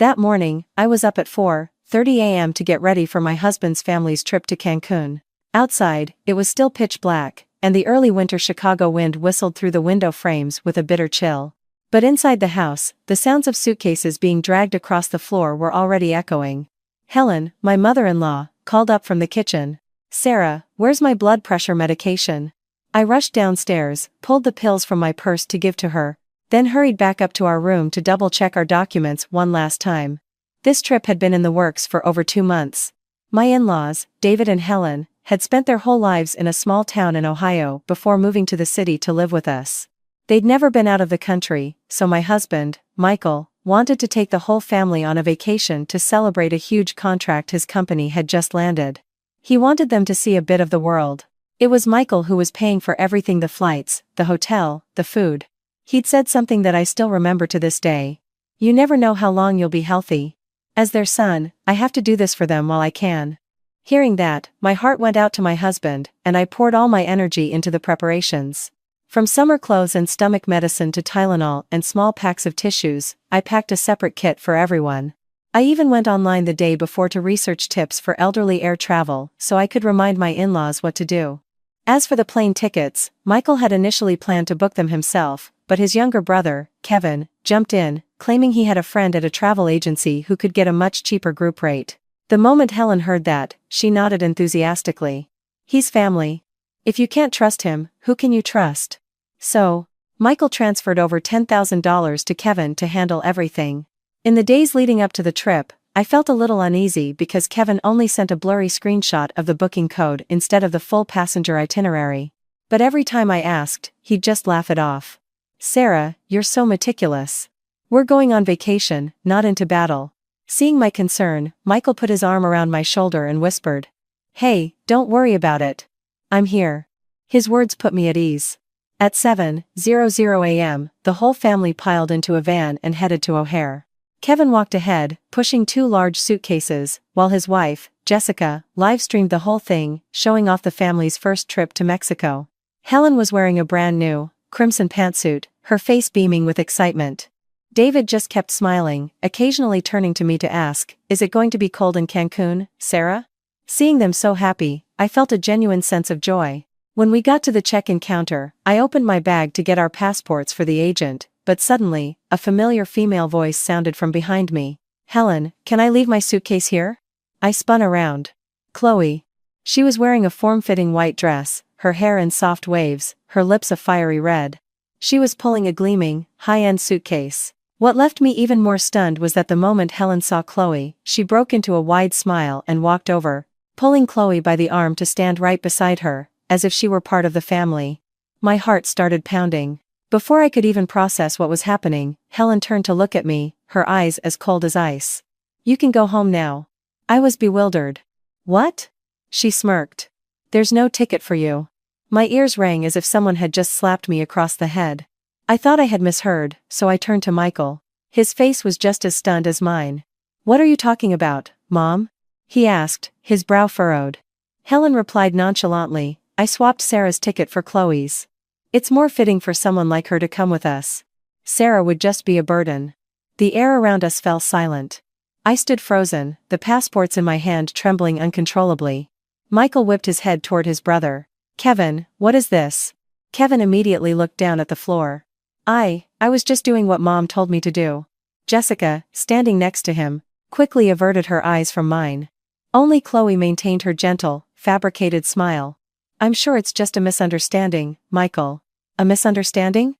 That morning, I was up at 4:30 a.m. to get ready for my husband's family's trip to Cancun. Outside, it was still pitch black, and the early winter Chicago wind whistled through the window frames with a bitter chill. But inside the house, the sounds of suitcases being dragged across the floor were already echoing. Helen, my mother-in-law, called up from the kitchen. "Sarah, where's my blood pressure medication?" I rushed downstairs, pulled the pills from my purse to give to her, then hurried back up to our room to double-check our documents one last time. This trip had been in the works for over 2 months. My in-laws, David and Helen, had spent their whole lives in a small town in Ohio before moving to the city to live with us. They'd never been out of the country, so my husband, Michael, wanted to take the whole family on a vacation to celebrate a huge contract his company had just landed. He wanted them to see a bit of the world. It was Michael who was paying for everything: the flights, the hotel, the food. He'd said something that I still remember to this day. "You never know how long you'll be healthy. As their son, I have to do this for them while I can." Hearing that, my heart went out to my husband, and I poured all my energy into the preparations. From summer clothes and stomach medicine to Tylenol and small packs of tissues, I packed a separate kit for everyone. I even went online the day before to research tips for elderly air travel so I could remind my in-laws what to do. As for the plane tickets, Michael had initially planned to book them himself, but his younger brother, Kevin, jumped in, claiming he had a friend at a travel agency who could get a much cheaper group rate. The moment Helen heard that, she nodded enthusiastically. "He's family. If you can't trust him, who can you trust?" So, Michael transferred over $10,000 to Kevin to handle everything. In the days leading up to the trip, I felt a little uneasy because Kevin only sent a blurry screenshot of the booking code instead of the full passenger itinerary. But every time I asked, he'd just laugh it off. "Sarah, you're so meticulous. We're going on vacation, not into battle." Seeing my concern, Michael put his arm around my shoulder and whispered, "Hey, don't worry about it. I'm here." His words put me at ease. At 7:00 a.m., the whole family piled into a van and headed to O'Hare. Kevin walked ahead, pushing 2 large suitcases, while his wife, Jessica, live-streamed the whole thing, showing off the family's first trip to Mexico. Helen was wearing a brand new, crimson pantsuit, her face beaming with excitement. David just kept smiling, occasionally turning to me to ask, "Is it going to be cold in Cancun, Sarah?" Seeing them so happy, I felt a genuine sense of joy. When we got to the check-in counter, I opened my bag to get our passports for the agent, but suddenly, a familiar female voice sounded from behind me. "Helen, can I leave my suitcase here?" I spun around. Chloe. She was wearing a form-fitting white dress, her hair in soft waves, her lips a fiery red. She was pulling a gleaming, high-end suitcase. What left me even more stunned was that the moment Helen saw Chloe, she broke into a wide smile and walked over, pulling Chloe by the arm to stand right beside her, as if she were part of the family. My heart started pounding. Before I could even process what was happening, Helen turned to look at me, her eyes as cold as ice. "You can go home now." I was bewildered. "What?" She smirked. "There's no ticket for you." My ears rang as if someone had just slapped me across the head. I thought I had misheard, so I turned to Michael. His face was just as stunned as mine. "What are you talking about, Mom?" he asked, his brow furrowed. Helen replied nonchalantly, "I swapped Sarah's ticket for Chloe's. It's more fitting for someone like her to come with us. Sarah would just be a burden." The air around us fell silent. I stood frozen, the passports in my hand trembling uncontrollably. Michael whipped his head toward his brother. "Kevin, what is this?" Kevin immediately looked down at the floor. I was just doing what Mom told me to do." Jessica, standing next to him, quickly averted her eyes from mine. Only Chloe maintained her gentle, fabricated smile. "I'm sure it's just a misunderstanding, Michael." "A misunderstanding?"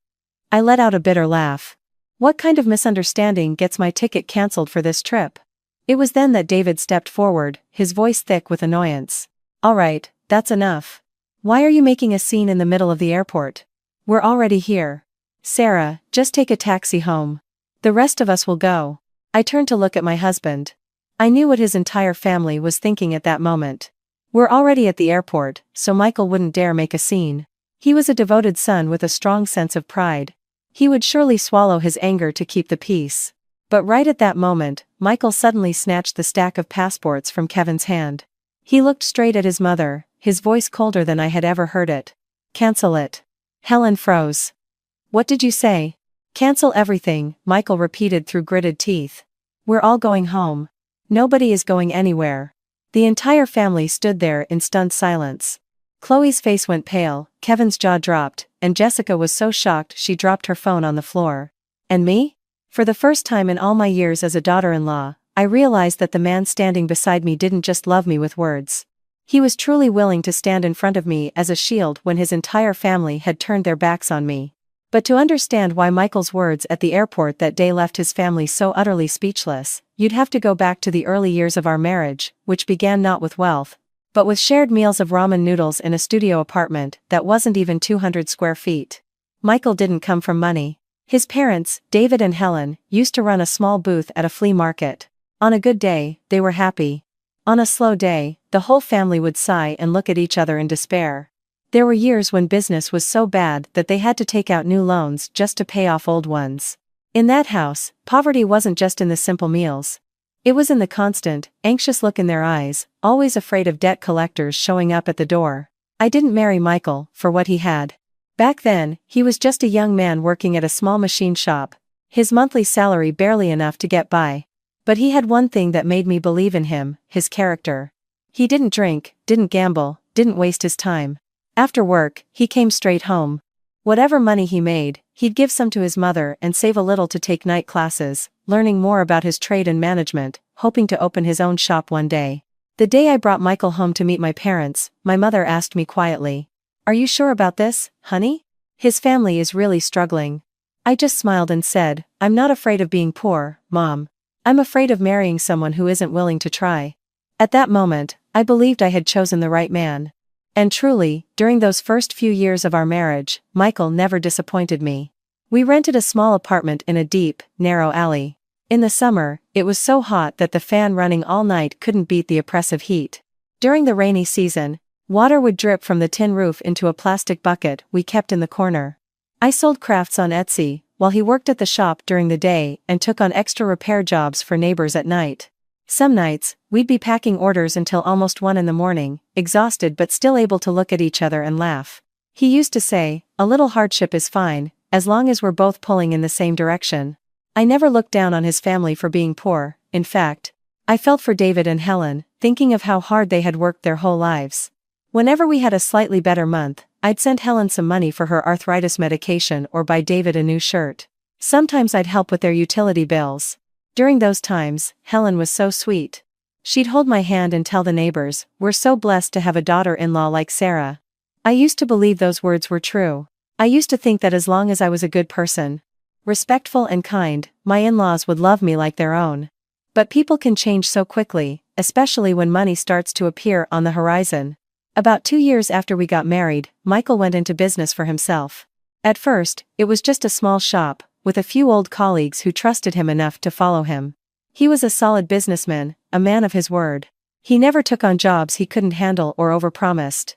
I let out a bitter laugh. "What kind of misunderstanding gets my ticket cancelled for this trip?" It was then that David stepped forward, his voice thick with annoyance. "All right, that's enough. Why are you making a scene in the middle of the airport? We're already here. Sarah, just take a taxi home. The rest of us will go." I turned to look at my husband. I knew what his entire family was thinking at that moment. We're already at the airport, so Michael wouldn't dare make a scene. He was a devoted son with a strong sense of pride. He would surely swallow his anger to keep the peace. But right at that moment, Michael suddenly snatched the stack of passports from Kevin's hand. He looked straight at his mother, his voice colder than I had ever heard it. "Cancel it." Helen froze. "What did you say?" "Cancel everything," Michael repeated through gritted teeth. We're all going home. Nobody is going anywhere. The entire family stood there in stunned silence. Chloe's face went pale, Kevin's jaw dropped, and Jessica was so shocked she dropped her phone on the floor. And me? For the first time in all my years as a daughter-in-law, I realized that the man standing beside me didn't just love me with words. He was truly willing to stand in front of me as a shield when his entire family had turned their backs on me. But to understand why Michael's words at the airport that day left his family so utterly speechless, you'd have to go back to the early years of our marriage, which began not with wealth, but with shared meals of ramen noodles in a studio apartment that wasn't even 200 square feet. Michael didn't come from money. His parents, David and Helen, used to run a small booth at a flea market. On a good day, they were happy. On a slow day, the whole family would sigh and look at each other in despair. There were years when business was so bad that they had to take out new loans just to pay off old ones. In that house, poverty wasn't just in the simple meals. It was in the constant, anxious look in their eyes, always afraid of debt collectors showing up at the door. I didn't marry Michael for what he had. Back then, he was just a young man working at a small machine shop, his monthly salary barely enough to get by. But he had one thing that made me believe in him, his character. He didn't drink, didn't gamble, didn't waste his time. After work, he came straight home. Whatever money he made, he'd give some to his mother and save a little to take night classes, learning more about his trade and management, hoping to open his own shop one day. The day I brought Michael home to meet my parents, my mother asked me quietly, "Are you sure about this, honey? His family is really struggling." I just smiled and said, "I'm not afraid of being poor, Mom. I'm afraid of marrying someone who isn't willing to try." At that moment, I believed I had chosen the right man. And truly, during those first few years of our marriage, Michael never disappointed me. We rented a small apartment in a deep, narrow alley. In the summer, it was so hot that the fan running all night couldn't beat the oppressive heat. During the rainy season, water would drip from the tin roof into a plastic bucket we kept in the corner. I sold crafts on Etsy, while he worked at the shop during the day and took on extra repair jobs for neighbors at night. Some nights, we'd be packing orders until almost 1 in the morning, exhausted but still able to look at each other and laugh. He used to say, "A little hardship is fine, as long as we're both pulling in the same direction." I never looked down on his family for being poor. In fact, I felt for David and Helen, thinking of how hard they had worked their whole lives. Whenever we had a slightly better month, I'd send Helen some money for her arthritis medication or buy David a new shirt. Sometimes I'd help with their utility bills. During those times, Helen was so sweet. She'd hold my hand and tell the neighbors, "We're so blessed to have a daughter-in-law like Sarah." I used to believe those words were true. I used to think that as long as I was a good person, respectful and kind, my in-laws would love me like their own. But people can change so quickly, especially when money starts to appear on the horizon. About 2 years after we got married, Michael went into business for himself. At first, it was just a small shop, with a few old colleagues who trusted him enough to follow him. He was a solid businessman, a man of his word. He never took on jobs he couldn't handle or overpromised.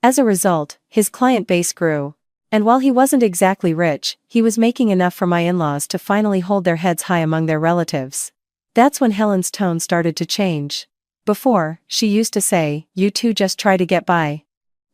As a result, his client base grew. And while he wasn't exactly rich, he was making enough for my in-laws to finally hold their heads high among their relatives. That's when Helen's tone started to change. Before, she used to say, "You two just try to get by."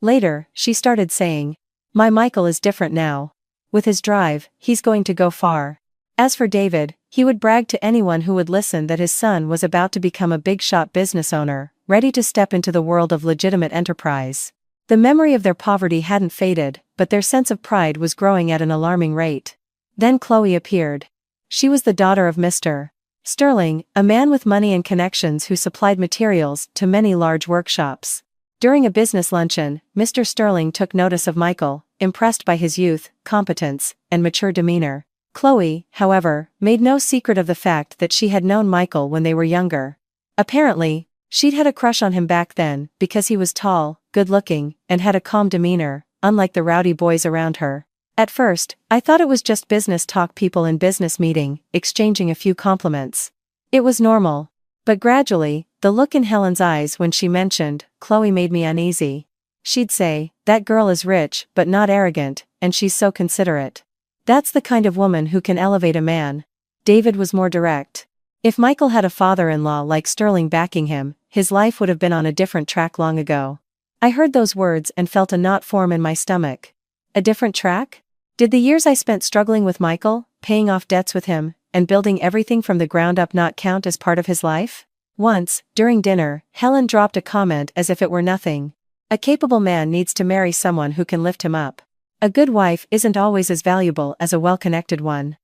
Later, she started saying, "My Michael is different now. With his drive, he's going to go far." As for David, he would brag to anyone who would listen that his son was about to become a big-shot business owner, ready to step into the world of legitimate enterprise. The memory of their poverty hadn't faded, but their sense of pride was growing at an alarming rate. Then Chloe appeared. She was the daughter of Mr. Sterling, a man with money and connections who supplied materials to many large workshops. During a business luncheon, Mr. Sterling took notice of Michael, impressed by his youth, competence, and mature demeanor. Chloe, however, made no secret of the fact that she had known Michael when they were younger. Apparently, she'd had a crush on him back then, because he was tall, good-looking, and had a calm demeanor, unlike the rowdy boys around her. At first, I thought it was just business talk, people in business meeting, exchanging a few compliments. It was normal. But gradually, the look in Helen's eyes when she mentioned Chloe made me uneasy. She'd say, "That girl is rich but not arrogant, and she's so considerate. That's the kind of woman who can elevate a man." David was more direct. If Michael had a father-in-law like Sterling backing him, his life would have been on a different track long ago. I heard those words and felt a knot form in my stomach. A different track? Did the years I spent struggling with Michael, paying off debts with him, and building everything from the ground up not count as part of his life? Once, during dinner, Helen dropped a comment as if it were nothing. A capable man needs to marry someone who can lift him up. A good wife isn't always as valuable as a well-connected one.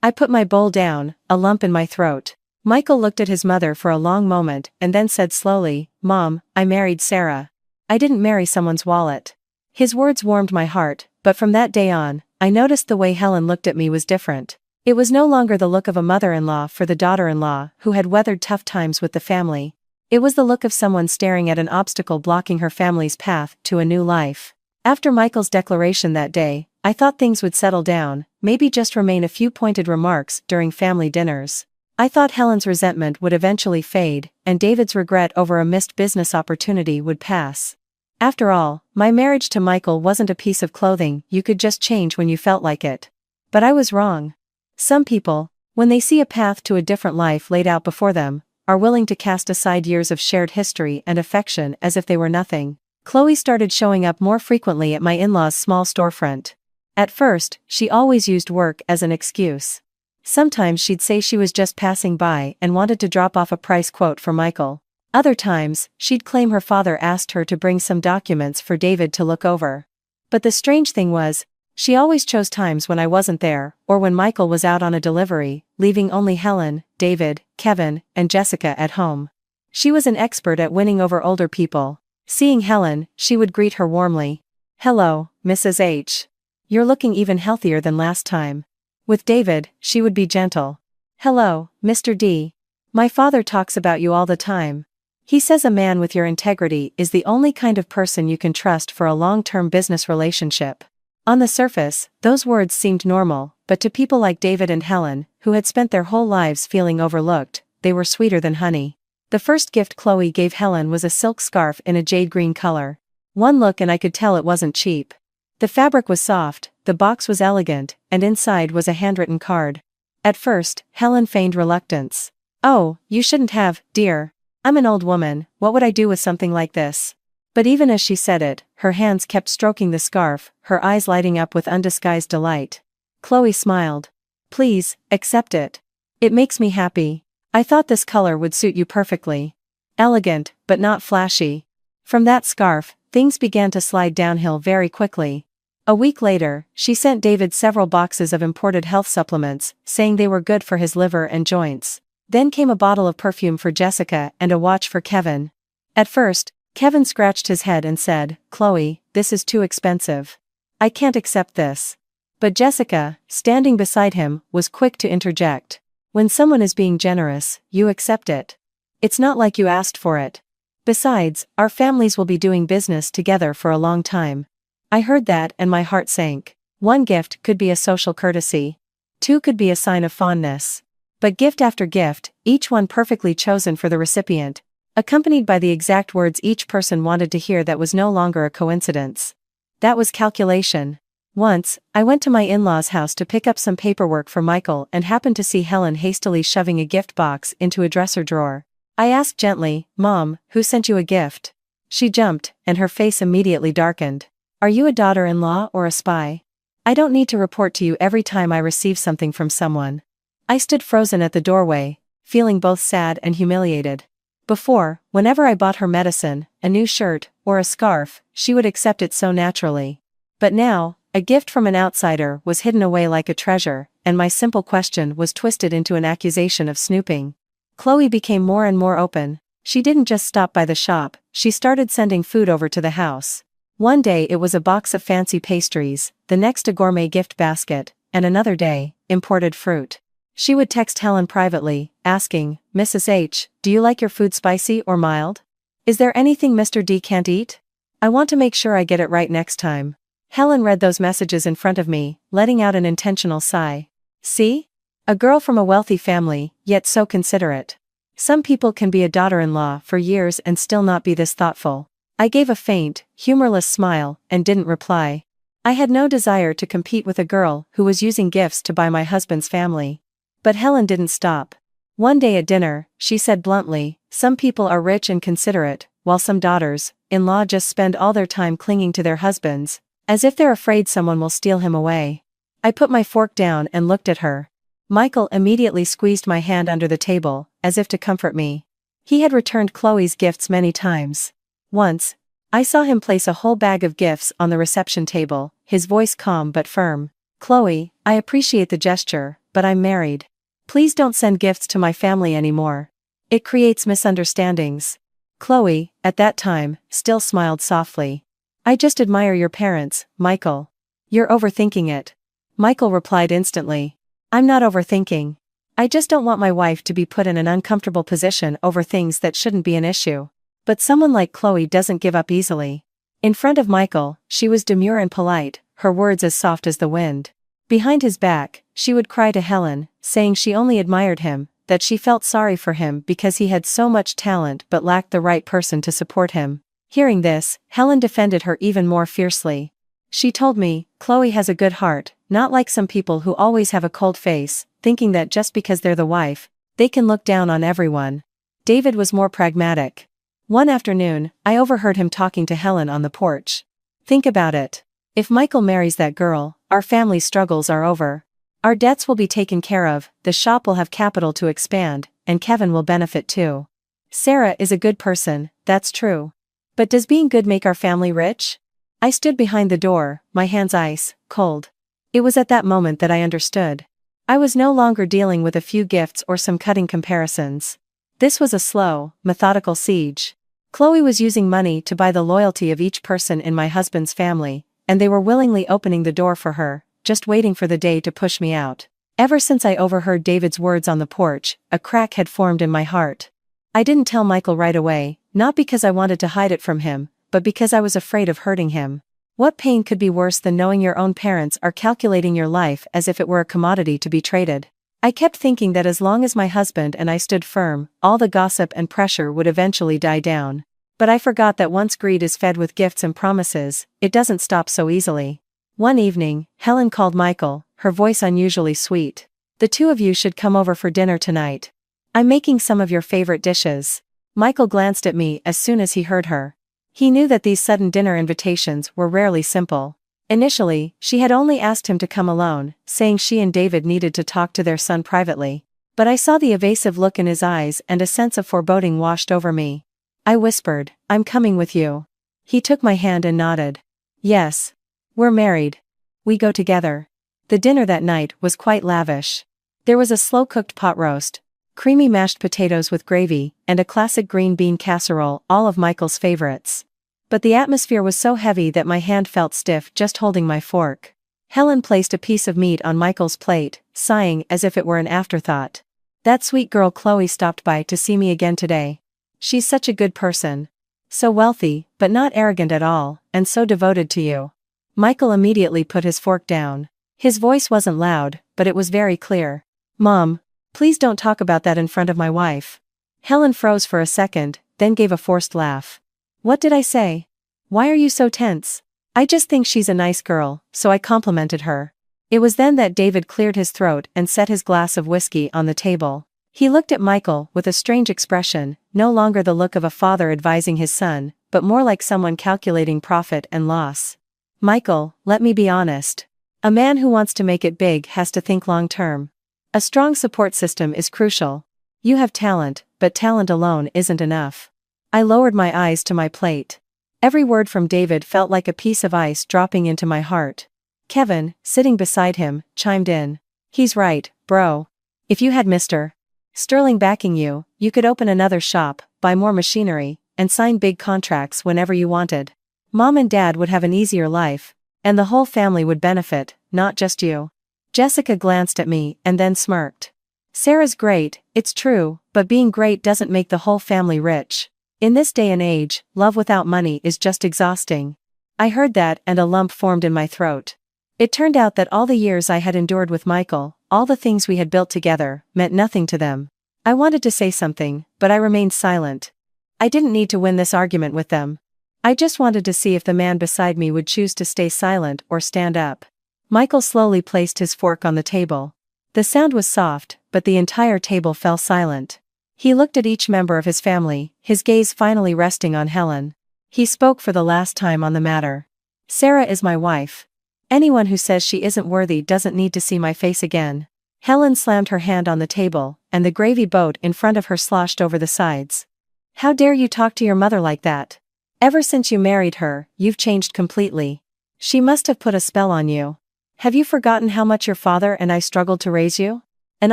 I put my bowl down, a lump in my throat. Michael looked at his mother for a long moment and then said slowly, "Mom, I married Sarah. I didn't marry someone's wallet." His words warmed my heart, but from that day on, I noticed the way Helen looked at me was different. It was no longer the look of a mother-in-law for the daughter-in-law who had weathered tough times with the family. It was the look of someone staring at an obstacle blocking her family's path to a new life. After Michael's declaration that day, I thought things would settle down, maybe just remain a few pointed remarks during family dinners. I thought Helen's resentment would eventually fade, and David's regret over a missed business opportunity would pass. After all, my marriage to Michael wasn't a piece of clothing you could just change when you felt like it. But I was wrong. Some people, when they see a path to a different life laid out before them, are willing to cast aside years of shared history and affection as if they were nothing. Chloe started showing up more frequently at my in-laws' small storefront. At first, she always used work as an excuse. Sometimes she'd say she was just passing by and wanted to drop off a price quote for Michael. Other times, she'd claim her father asked her to bring some documents for David to look over. But the strange thing was, she always chose times when I wasn't there, or when Michael was out on a delivery, leaving only Helen, David, Kevin, and Jessica at home. She was an expert at winning over older people. Seeing Helen, she would greet her warmly. "Hello, Mrs. H. You're looking even healthier than last time." With David, she would be gentle. "Hello, Mr. D. My father talks about you all the time. He says a man with your integrity is the only kind of person you can trust for a long-term business relationship." On the surface, those words seemed normal, but to people like David and Helen, who had spent their whole lives feeling overlooked, they were sweeter than honey. The first gift Chloe gave Helen was a silk scarf in a jade green color. One look and I could tell it wasn't cheap. The fabric was soft, the box was elegant, and inside was a handwritten card. At first, Helen feigned reluctance. "Oh, you shouldn't have, dear. I'm an old woman, what would I do with something like this?" But even as she said it, her hands kept stroking the scarf, her eyes lighting up with undisguised delight. Chloe smiled. "Please, accept it. It makes me happy. I thought this color would suit you perfectly. Elegant, but not flashy." From that scarf, things began to slide downhill very quickly. A week later, she sent David several boxes of imported health supplements, saying they were good for his liver and joints. Then came a bottle of perfume for Jessica and a watch for Kevin. At first, Kevin scratched his head and said, "Chloe, this is too expensive. I can't accept this." But Jessica, standing beside him, was quick to interject. "When someone is being generous, you accept it. It's not like you asked for it. Besides, our families will be doing business together for a long time." I heard that and my heart sank. One gift could be a social courtesy. Two could be a sign of fondness. But gift after gift, each one perfectly chosen for the recipient, accompanied by the exact words each person wanted to hear, that was no longer a coincidence. That was calculation. Once, I went to my in-laws' house to pick up some paperwork for Michael and happened to see Helen hastily shoving a gift box into a dresser drawer. I asked gently, "Mom, who sent you a gift?" She jumped, and her face immediately darkened. "Are you a daughter-in-law or a spy? I don't need to report to you every time I receive something from someone." I stood frozen at the doorway, feeling both sad and humiliated. Before, whenever I bought her medicine, a new shirt, or a scarf, she would accept it so naturally. But now, a gift from an outsider was hidden away like a treasure, and my simple question was twisted into an accusation of snooping. Chloe became more and more open. She didn't just stop by the shop, she started sending food over to the house. One day it was a box of fancy pastries, the next a gourmet gift basket, and another day, imported fruit. She would text Helen privately, asking, "Mrs. H, do you like your food spicy or mild? Is there anything Mr. D can't eat? I want to make sure I get it right next time." Helen read those messages in front of me, letting out an intentional sigh. See? A girl from a wealthy family, yet so considerate. Some people can be a daughter-in-law for years and still not be this thoughtful. I gave a faint, humorless smile, and didn't reply. I had no desire to compete with a girl who was using gifts to buy my husband's family. But Helen didn't stop. One day at dinner, she said bluntly, "Some people are rich and considerate, while some daughters-in-law just spend all their time clinging to their husbands, as if they're afraid someone will steal him away." I put my fork down and looked at her. Michael immediately squeezed my hand under the table, as if to comfort me. He had returned Chloe's gifts many times. Once, I saw him place a whole bag of gifts on the reception table, his voice calm but firm. "Chloe, I appreciate the gesture, but I'm married. Please don't send gifts to my family anymore. It creates misunderstandings." Chloe, at that time, still smiled softly. "I just admire your parents, Michael. You're overthinking it." Michael replied instantly. "I'm not overthinking. I just don't want my wife to be put in an uncomfortable position over things that shouldn't be an issue. But someone like Chloe doesn't give up easily." In front of Michael, she was demure and polite, her words as soft as the wind. Behind his back, she would cry to Helen, saying she only admired him, that she felt sorry for him because he had so much talent but lacked the right person to support him. Hearing this, Helen defended her even more fiercely. She told me, "Chloe has a good heart, not like some people who always have a cold face, thinking that just because they're the wife, they can look down on everyone." David was more pragmatic. One afternoon, I overheard him talking to Helen on the porch. "Think about it. If Michael marries that girl, our family struggles are over. Our debts will be taken care of, the shop will have capital to expand, and Kevin will benefit too. Sarah is a good person, that's true. But does being good make our family rich?" I stood behind the door, my hands ice cold. It was at that moment that I understood. I was no longer dealing with a few gifts or some cutting comparisons. This was a slow, methodical siege. Chloe was using money to buy the loyalty of each person in my husband's family, and they were willingly opening the door for her, just waiting for the day to push me out. Ever since I overheard David's words on the porch, a crack had formed in my heart. I didn't tell Michael right away, not because I wanted to hide it from him, but because I was afraid of hurting him. What pain could be worse than knowing your own parents are calculating your life as if it were a commodity to be traded? I kept thinking that as long as my husband and I stood firm, all the gossip and pressure would eventually die down. But I forgot that once greed is fed with gifts and promises, it doesn't stop so easily. One evening, Helen called Michael, her voice unusually sweet. "The two of you should come over for dinner tonight. I'm making some of your favorite dishes." Michael glanced at me as soon as he heard her. He knew that these sudden dinner invitations were rarely simple. Initially, she had only asked him to come alone, saying she and David needed to talk to their son privately. But I saw the evasive look in his eyes and a sense of foreboding washed over me. I whispered, "I'm coming with you." He took my hand and nodded. "Yes. We're married. We go together." The dinner that night was quite lavish. There was a slow-cooked pot roast, creamy mashed potatoes with gravy, and a classic green bean casserole, all of Michael's favorites. But the atmosphere was so heavy that my hand felt stiff just holding my fork. Helen placed a piece of meat on Michael's plate, sighing as if it were an afterthought. "That sweet girl Chloe stopped by to see me again today. She's such a good person. So wealthy, but not arrogant at all, and so devoted to you." Michael immediately put his fork down. His voice wasn't loud, but it was very clear. "Mom, please don't talk about that in front of my wife." Helen froze for a second, then gave a forced laugh. "What did I say? Why are you so tense?" "I just think she's a nice girl, so I complimented her." It was then that David cleared his throat and set his glass of whiskey on the table. He looked at Michael with a strange expression, no longer the look of a father advising his son, but more like someone calculating profit and loss. "Michael, let me be honest. A man who wants to make it big has to think long-term. A strong support system is crucial. You have talent, but talent alone isn't enough." I lowered my eyes to my plate. Every word from David felt like a piece of ice dropping into my heart. Kevin, sitting beside him, chimed in. "He's right, bro. If you had Mr. Sterling backing you, you could open another shop, buy more machinery, and sign big contracts whenever you wanted. Mom and Dad would have an easier life, and the whole family would benefit, not just you." Jessica glanced at me and then smirked. "Sarah's great, it's true, but being great doesn't make the whole family rich. In this day and age, love without money is just exhausting." I heard that and a lump formed in my throat. It turned out that all the years I had endured with Michael, all the things we had built together, meant nothing to them. I wanted to say something, but I remained silent. I didn't need to win this argument with them. I just wanted to see if the man beside me would choose to stay silent or stand up. Michael slowly placed his fork on the table. The sound was soft, but the entire table fell silent. He looked at each member of his family, his gaze finally resting on Helen. He spoke for the last time on the matter. "Sarah is my wife. Anyone who says she isn't worthy doesn't need to see my face again." Helen slammed her hand on the table, and the gravy boat in front of her sloshed over the sides. How dare you talk to your mother like that? Ever since you married her, you've changed completely. She must have put a spell on you. Have you forgotten how much your father and I struggled to raise you? An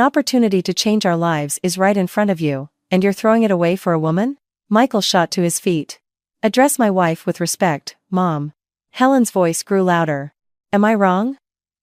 opportunity to change our lives is right in front of you, and you're throwing it away for a woman? Michael shot to his feet. Address my wife with respect, Mom. Helen's voice grew louder. Am I wrong?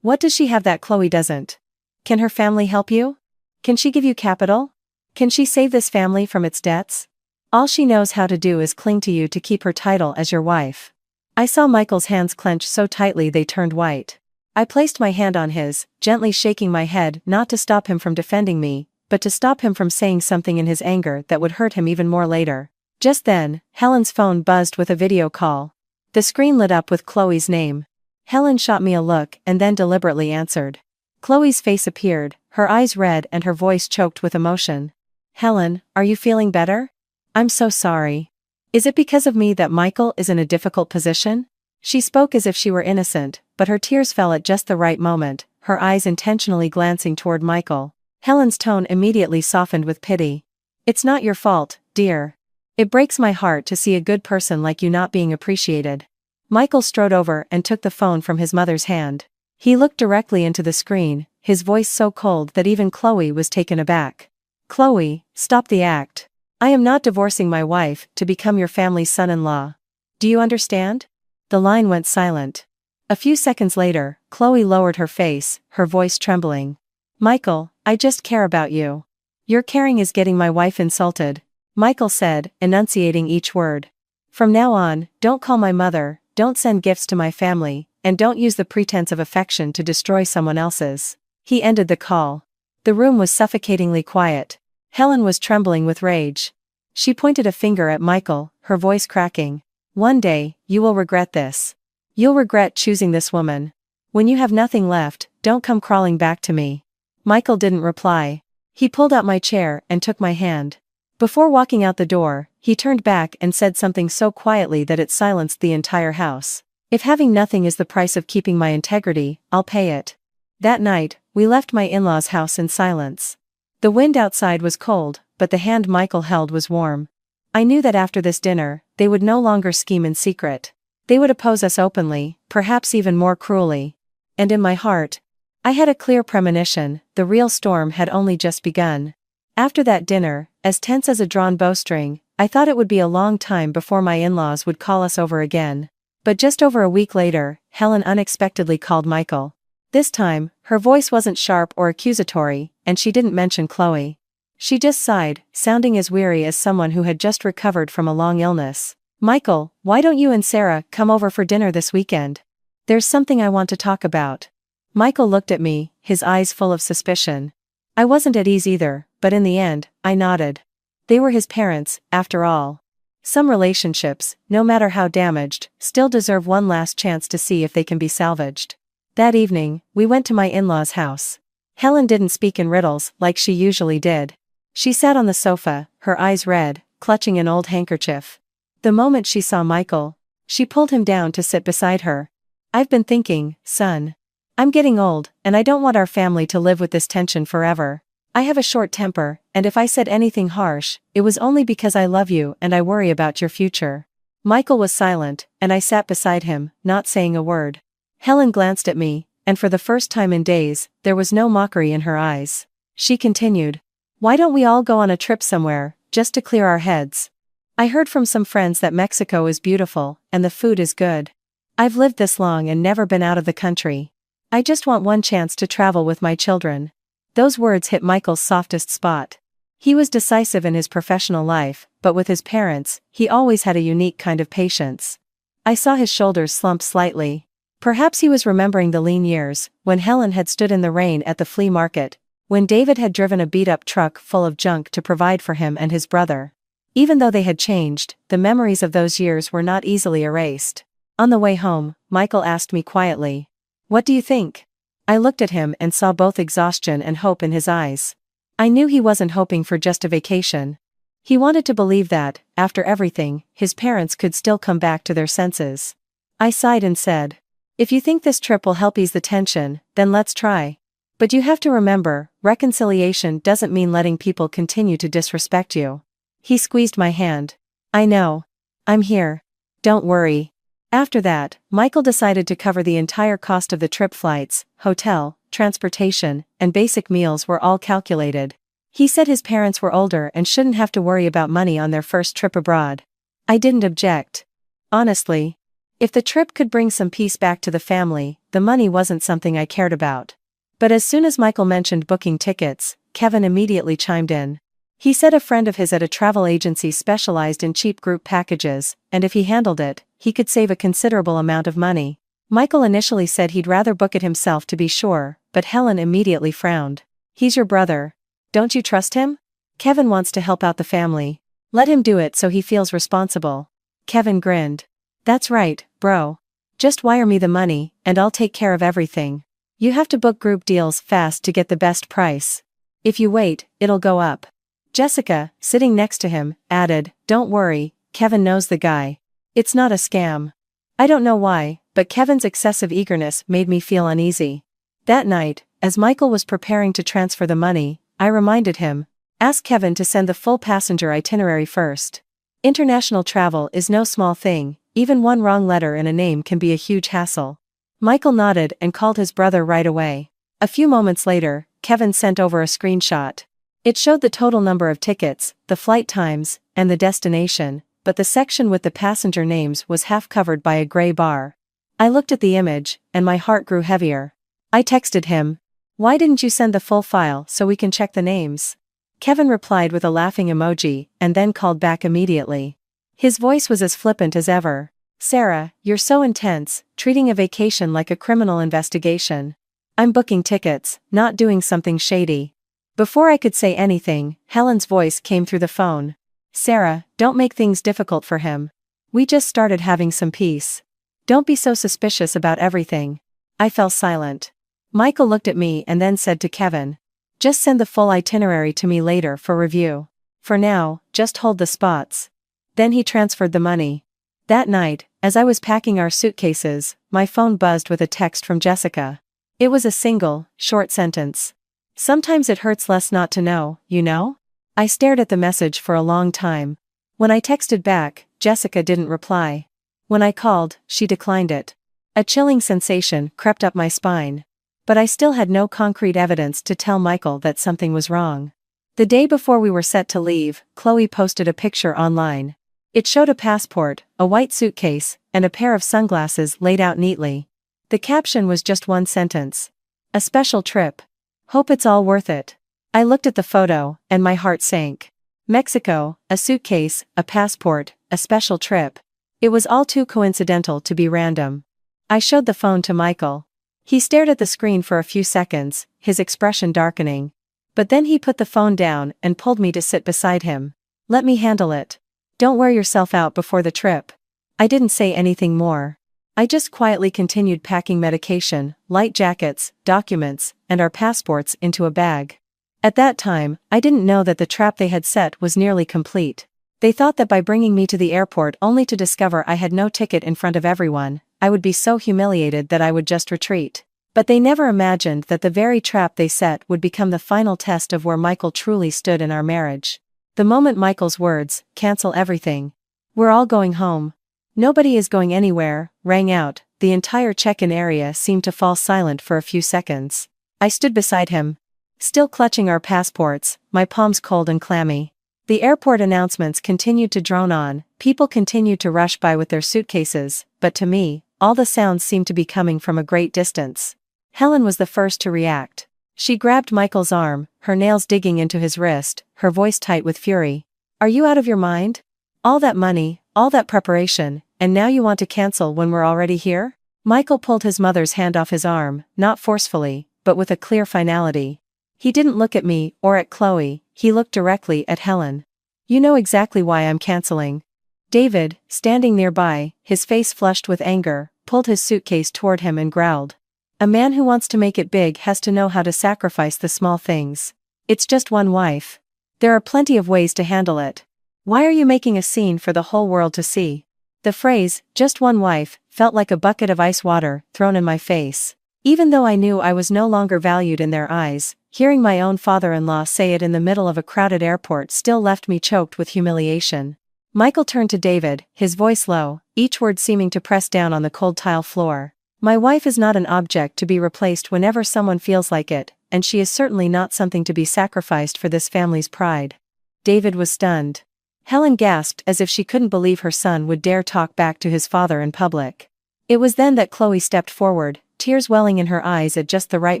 What does she have that Chloe doesn't? Can her family help you? Can she give you capital? Can she save this family from its debts? All she knows how to do is cling to you to keep her title as your wife. I saw Michael's hands clench so tightly they turned white. I placed my hand on his, gently shaking my head not to stop him from defending me, but to stop him from saying something in his anger that would hurt him even more later. Just then, Helen's phone buzzed with a video call. The screen lit up with Chloe's name. Helen shot me a look and then deliberately answered. Chloe's face appeared, her eyes red and her voice choked with emotion. Helen, are you feeling better? I'm so sorry. Is it because of me that Michael is in a difficult position? She spoke as if she were innocent, but her tears fell at just the right moment, her eyes intentionally glancing toward Michael. Helen's tone immediately softened with pity. It's not your fault, dear. It breaks my heart to see a good person like you not being appreciated. Michael strode over and took the phone from his mother's hand. He looked directly into the screen, his voice so cold that even Chloe was taken aback. Chloe, stop the act. I am not divorcing my wife to become your family's son-in-law. Do you understand? The line went silent. A few seconds later, Chloe lowered her face, her voice trembling. Michael, I just care about you. Your caring is getting my wife insulted, Michael said, enunciating each word. From now on, don't call my mother, don't send gifts to my family, and don't use the pretense of affection to destroy someone else's. He ended the call. The room was suffocatingly quiet. Helen was trembling with rage. She pointed a finger at Michael, her voice cracking. One day, you will regret this. You'll regret choosing this woman. When you have nothing left, don't come crawling back to me. Michael didn't reply. He pulled out my chair and took my hand. Before walking out the door, he turned back and said something so quietly that it silenced the entire house. If having nothing is the price of keeping my integrity, I'll pay it. That night, we left my in-laws' house in silence. The wind outside was cold, but the hand Michael held was warm. I knew that after this dinner, they would no longer scheme in secret. They would oppose us openly, perhaps even more cruelly. And in my heart, I had a clear premonition, the real storm had only just begun. After that dinner, as tense as a drawn bowstring, I thought it would be a long time before my in-laws would call us over again. But just over a week later, Helen unexpectedly called Michael. This time, her voice wasn't sharp or accusatory, and she didn't mention Chloe. She just sighed, sounding as weary as someone who had just recovered from a long illness. Michael, why don't you and Sarah come over for dinner this weekend? There's something I want to talk about. Michael looked at me, his eyes full of suspicion. I wasn't at ease either, but in the end, I nodded. They were his parents, after all. Some relationships, no matter how damaged, still deserve one last chance to see if they can be salvaged. That evening, we went to my in-laws' house. Helen didn't speak in riddles like she usually did. She sat on the sofa, her eyes red, clutching an old handkerchief. The moment she saw Michael, she pulled him down to sit beside her. I've been thinking, son. I'm getting old, and I don't want our family to live with this tension forever. I have a short temper, and if I said anything harsh, it was only because I love you and I worry about your future. Michael was silent, and I sat beside him, not saying a word. Helen glanced at me, and for the first time in days, there was no mockery in her eyes. She continued. Why don't we all go on a trip somewhere, just to clear our heads? I heard from some friends that Mexico is beautiful, and the food is good. I've lived this long and never been out of the country. I just want one chance to travel with my children. Those words hit Michael's softest spot. He was decisive in his professional life, but with his parents, he always had a unique kind of patience. I saw his shoulders slump slightly. Perhaps he was remembering the lean years, when Helen had stood in the rain at the flea market, when David had driven a beat-up truck full of junk to provide for him and his brother. Even though they had changed, the memories of those years were not easily erased. On the way home, Michael asked me quietly, "What do you think?" I looked at him and saw both exhaustion and hope in his eyes. I knew he wasn't hoping for just a vacation. He wanted to believe that, after everything, his parents could still come back to their senses. I sighed and said, "If you think this trip will help ease the tension, then let's try." But you have to remember, reconciliation doesn't mean letting people continue to disrespect you. He squeezed my hand. I know. I'm here. Don't worry. After that, Michael decided to cover the entire cost of the trip. Flights, hotel, transportation, and basic meals were all calculated. He said his parents were older and shouldn't have to worry about money on their first trip abroad. I didn't object. Honestly. If the trip could bring some peace back to the family, the money wasn't something I cared about. But as soon as Michael mentioned booking tickets, Kevin immediately chimed in. He said a friend of his at a travel agency specialized in cheap group packages, and if he handled it, he could save a considerable amount of money. Michael initially said he'd rather book it himself to be sure, but Helen immediately frowned. He's your brother. Don't you trust him? Kevin wants to help out the family. Let him do it so he feels responsible. Kevin grinned. That's right, bro. Just wire me the money, and I'll take care of everything. You have to book group deals fast to get the best price. If you wait, it'll go up. Jessica, sitting next to him, added, Don't worry, Kevin knows the guy. It's not a scam. I don't know why, but Kevin's excessive eagerness made me feel uneasy. That night, as Michael was preparing to transfer the money, I reminded him, ask Kevin to send the full passenger itinerary first. International travel is no small thing, even one wrong letter in a name can be a huge hassle. Michael nodded and called his brother right away. A few moments later, Kevin sent over a screenshot. It showed the total number of tickets, the flight times, and the destination, but the section with the passenger names was half covered by a gray bar. I looked at the image, and my heart grew heavier. I texted him. Why didn't you send the full file so we can check the names? Kevin replied with a laughing emoji, and then called back immediately. His voice was as flippant as ever. Sarah, you're so intense, treating a vacation like a criminal investigation. I'm booking tickets, not doing something shady. Before I could say anything, Helen's voice came through the phone. Sarah, don't make things difficult for him. We just started having some peace. Don't be so suspicious about everything. I fell silent. Michael looked at me and then said to Kevin, just send the full itinerary to me later for review. For now, just hold the spots. Then he transferred the money. That night, as I was packing our suitcases, my phone buzzed with a text from Jessica. It was a single, short sentence. Sometimes it hurts less not to know, you know? I stared at the message for a long time. When I texted back, Jessica didn't reply. When I called, she declined it. A chilling sensation crept up my spine. But I still had no concrete evidence to tell Michael that something was wrong. The day before we were set to leave, Chloe posted a picture online. It showed a passport, a white suitcase, and a pair of sunglasses laid out neatly. The caption was just one sentence. A special trip. Hope it's all worth it. I looked at the photo, and my heart sank. Mexico, a suitcase, a passport, a special trip. It was all too coincidental to be random. I showed the phone to Michael. He stared at the screen for a few seconds, his expression darkening. But then he put the phone down and pulled me to sit beside him. Let me handle it. Don't wear yourself out before the trip. I didn't say anything more. I just quietly continued packing medication, light jackets, documents, and our passports into a bag. At that time, I didn't know that the trap they had set was nearly complete. They thought that by bringing me to the airport only to discover I had no ticket in front of everyone, I would be so humiliated that I would just retreat. But they never imagined that the very trap they set would become the final test of where Michael truly stood in our marriage. The moment Michael's words, cancel everything. We're all going home. Nobody is going anywhere, rang out. The entire check-in area seemed to fall silent for a few seconds. I stood beside him. Still clutching our passports, my palms cold and clammy. The airport announcements continued to drone on, people continued to rush by with their suitcases, but to me, all the sounds seemed to be coming from a great distance. Helen was the first to react. She grabbed Michael's arm, her nails digging into his wrist, her voice tight with fury. Are you out of your mind? All that money, all that preparation, and now you want to cancel when we're already here? Michael pulled his mother's hand off his arm, not forcefully, but with a clear finality. He didn't look at me or at Chloe, he looked directly at Helen. You know exactly why I'm canceling. David, standing nearby, his face flushed with anger, pulled his suitcase toward him and growled. A man who wants to make it big has to know how to sacrifice the small things. It's just one wife. There are plenty of ways to handle it. Why are you making a scene for the whole world to see? The phrase, just one wife, felt like a bucket of ice water thrown in my face. Even though I knew I was no longer valued in their eyes, hearing my own father-in-law say it in the middle of a crowded airport still left me choked with humiliation. Michael turned to David, his voice low, each word seeming to press down on the cold tile floor. My wife is not an object to be replaced whenever someone feels like it, and she is certainly not something to be sacrificed for this family's pride. David was stunned. Helen gasped as if she couldn't believe her son would dare talk back to his father in public. It was then that Chloe stepped forward, tears welling in her eyes at just the right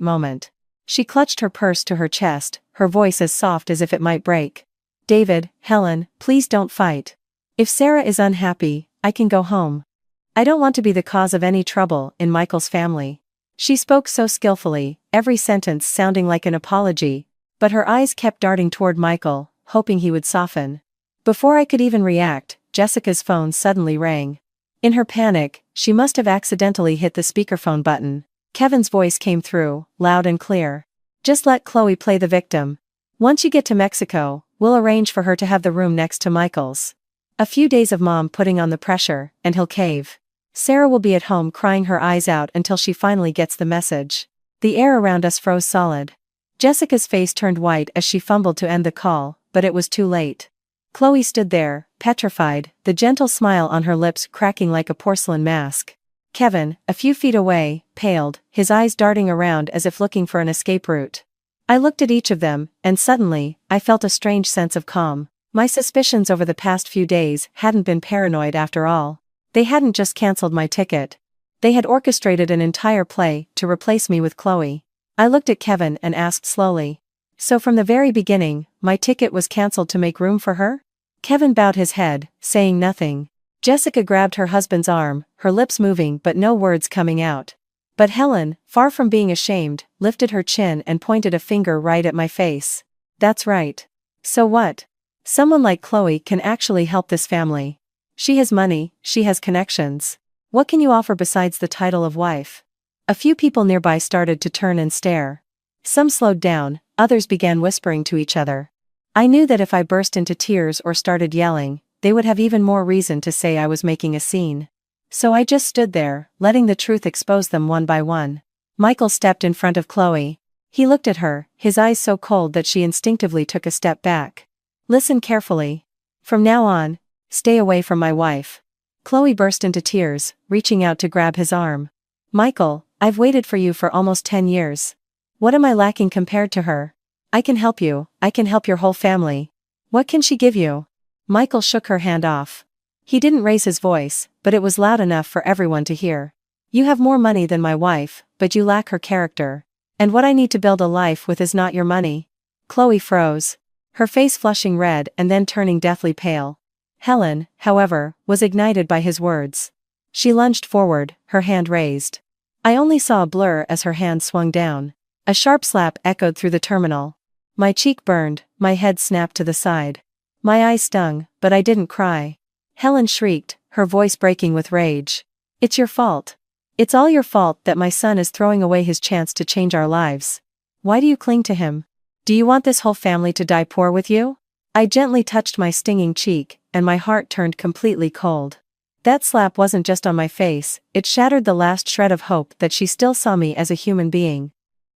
moment. She clutched her purse to her chest, her voice as soft as if it might break. David, Helen, please don't fight. If Sarah is unhappy, I can go home. I don't want to be the cause of any trouble in Michael's family. She spoke so skillfully, every sentence sounding like an apology, but her eyes kept darting toward Michael, hoping he would soften. Before I could even react, Jessica's phone suddenly rang. In her panic, she must have accidentally hit the speakerphone button. Kevin's voice came through, loud and clear. Just let Chloe play the victim. Once you get to Mexico, we'll arrange for her to have the room next to Michael's. A few days of mom putting on the pressure, and he'll cave. Sarah will be at home crying her eyes out until she finally gets the message. The air around us froze solid. Jessica's face turned white as she fumbled to end the call, but it was too late. Chloe stood there, petrified, the gentle smile on her lips cracking like a porcelain mask. Kevin, a few feet away, paled, his eyes darting around as if looking for an escape route. I looked at each of them, and suddenly, I felt a strange sense of calm. My suspicions over the past few days hadn't been paranoid after all. They hadn't just cancelled my ticket. They had orchestrated an entire play to replace me with Chloe. I looked at Kevin and asked slowly. So from the very beginning, my ticket was cancelled to make room for her? Kevin bowed his head, saying nothing. Jessica grabbed her husband's arm, her lips moving but no words coming out. But Helen, far from being ashamed, lifted her chin and pointed a finger right at my face. That's right. So what? Someone like Chloe can actually help this family. She has money, she has connections. What can you offer besides the title of wife? A few people nearby started to turn and stare. Some slowed down, others began whispering to each other. I knew that if I burst into tears or started yelling, they would have even more reason to say I was making a scene. So I just stood there, letting the truth expose them one by one. Michael stepped in front of Chloe. He looked at her, his eyes so cold that she instinctively took a step back. Listen carefully. From now on, stay away from my wife. Chloe burst into tears, reaching out to grab his arm. Michael, I've waited for you for almost 10 years. What am I lacking compared to her? I can help you, I can help your whole family. What can she give you? Michael shook her hand off. He didn't raise his voice, but it was loud enough for everyone to hear. You have more money than my wife, but you lack her character. And what I need to build a life with is not your money. Chloe froze, her face flushing red and then turning deathly pale. Helen, however, was ignited by his words. She lunged forward, her hand raised. I only saw a blur as her hand swung down. A sharp slap echoed through the terminal. My cheek burned, my head snapped to the side. My eyes stung, but I didn't cry. Helen shrieked, her voice breaking with rage. It's your fault. It's all your fault that my son is throwing away his chance to change our lives. Why do you cling to him? Do you want this whole family to die poor with you? I gently touched my stinging cheek, and my heart turned completely cold. That slap wasn't just on my face, it shattered the last shred of hope that she still saw me as a human being.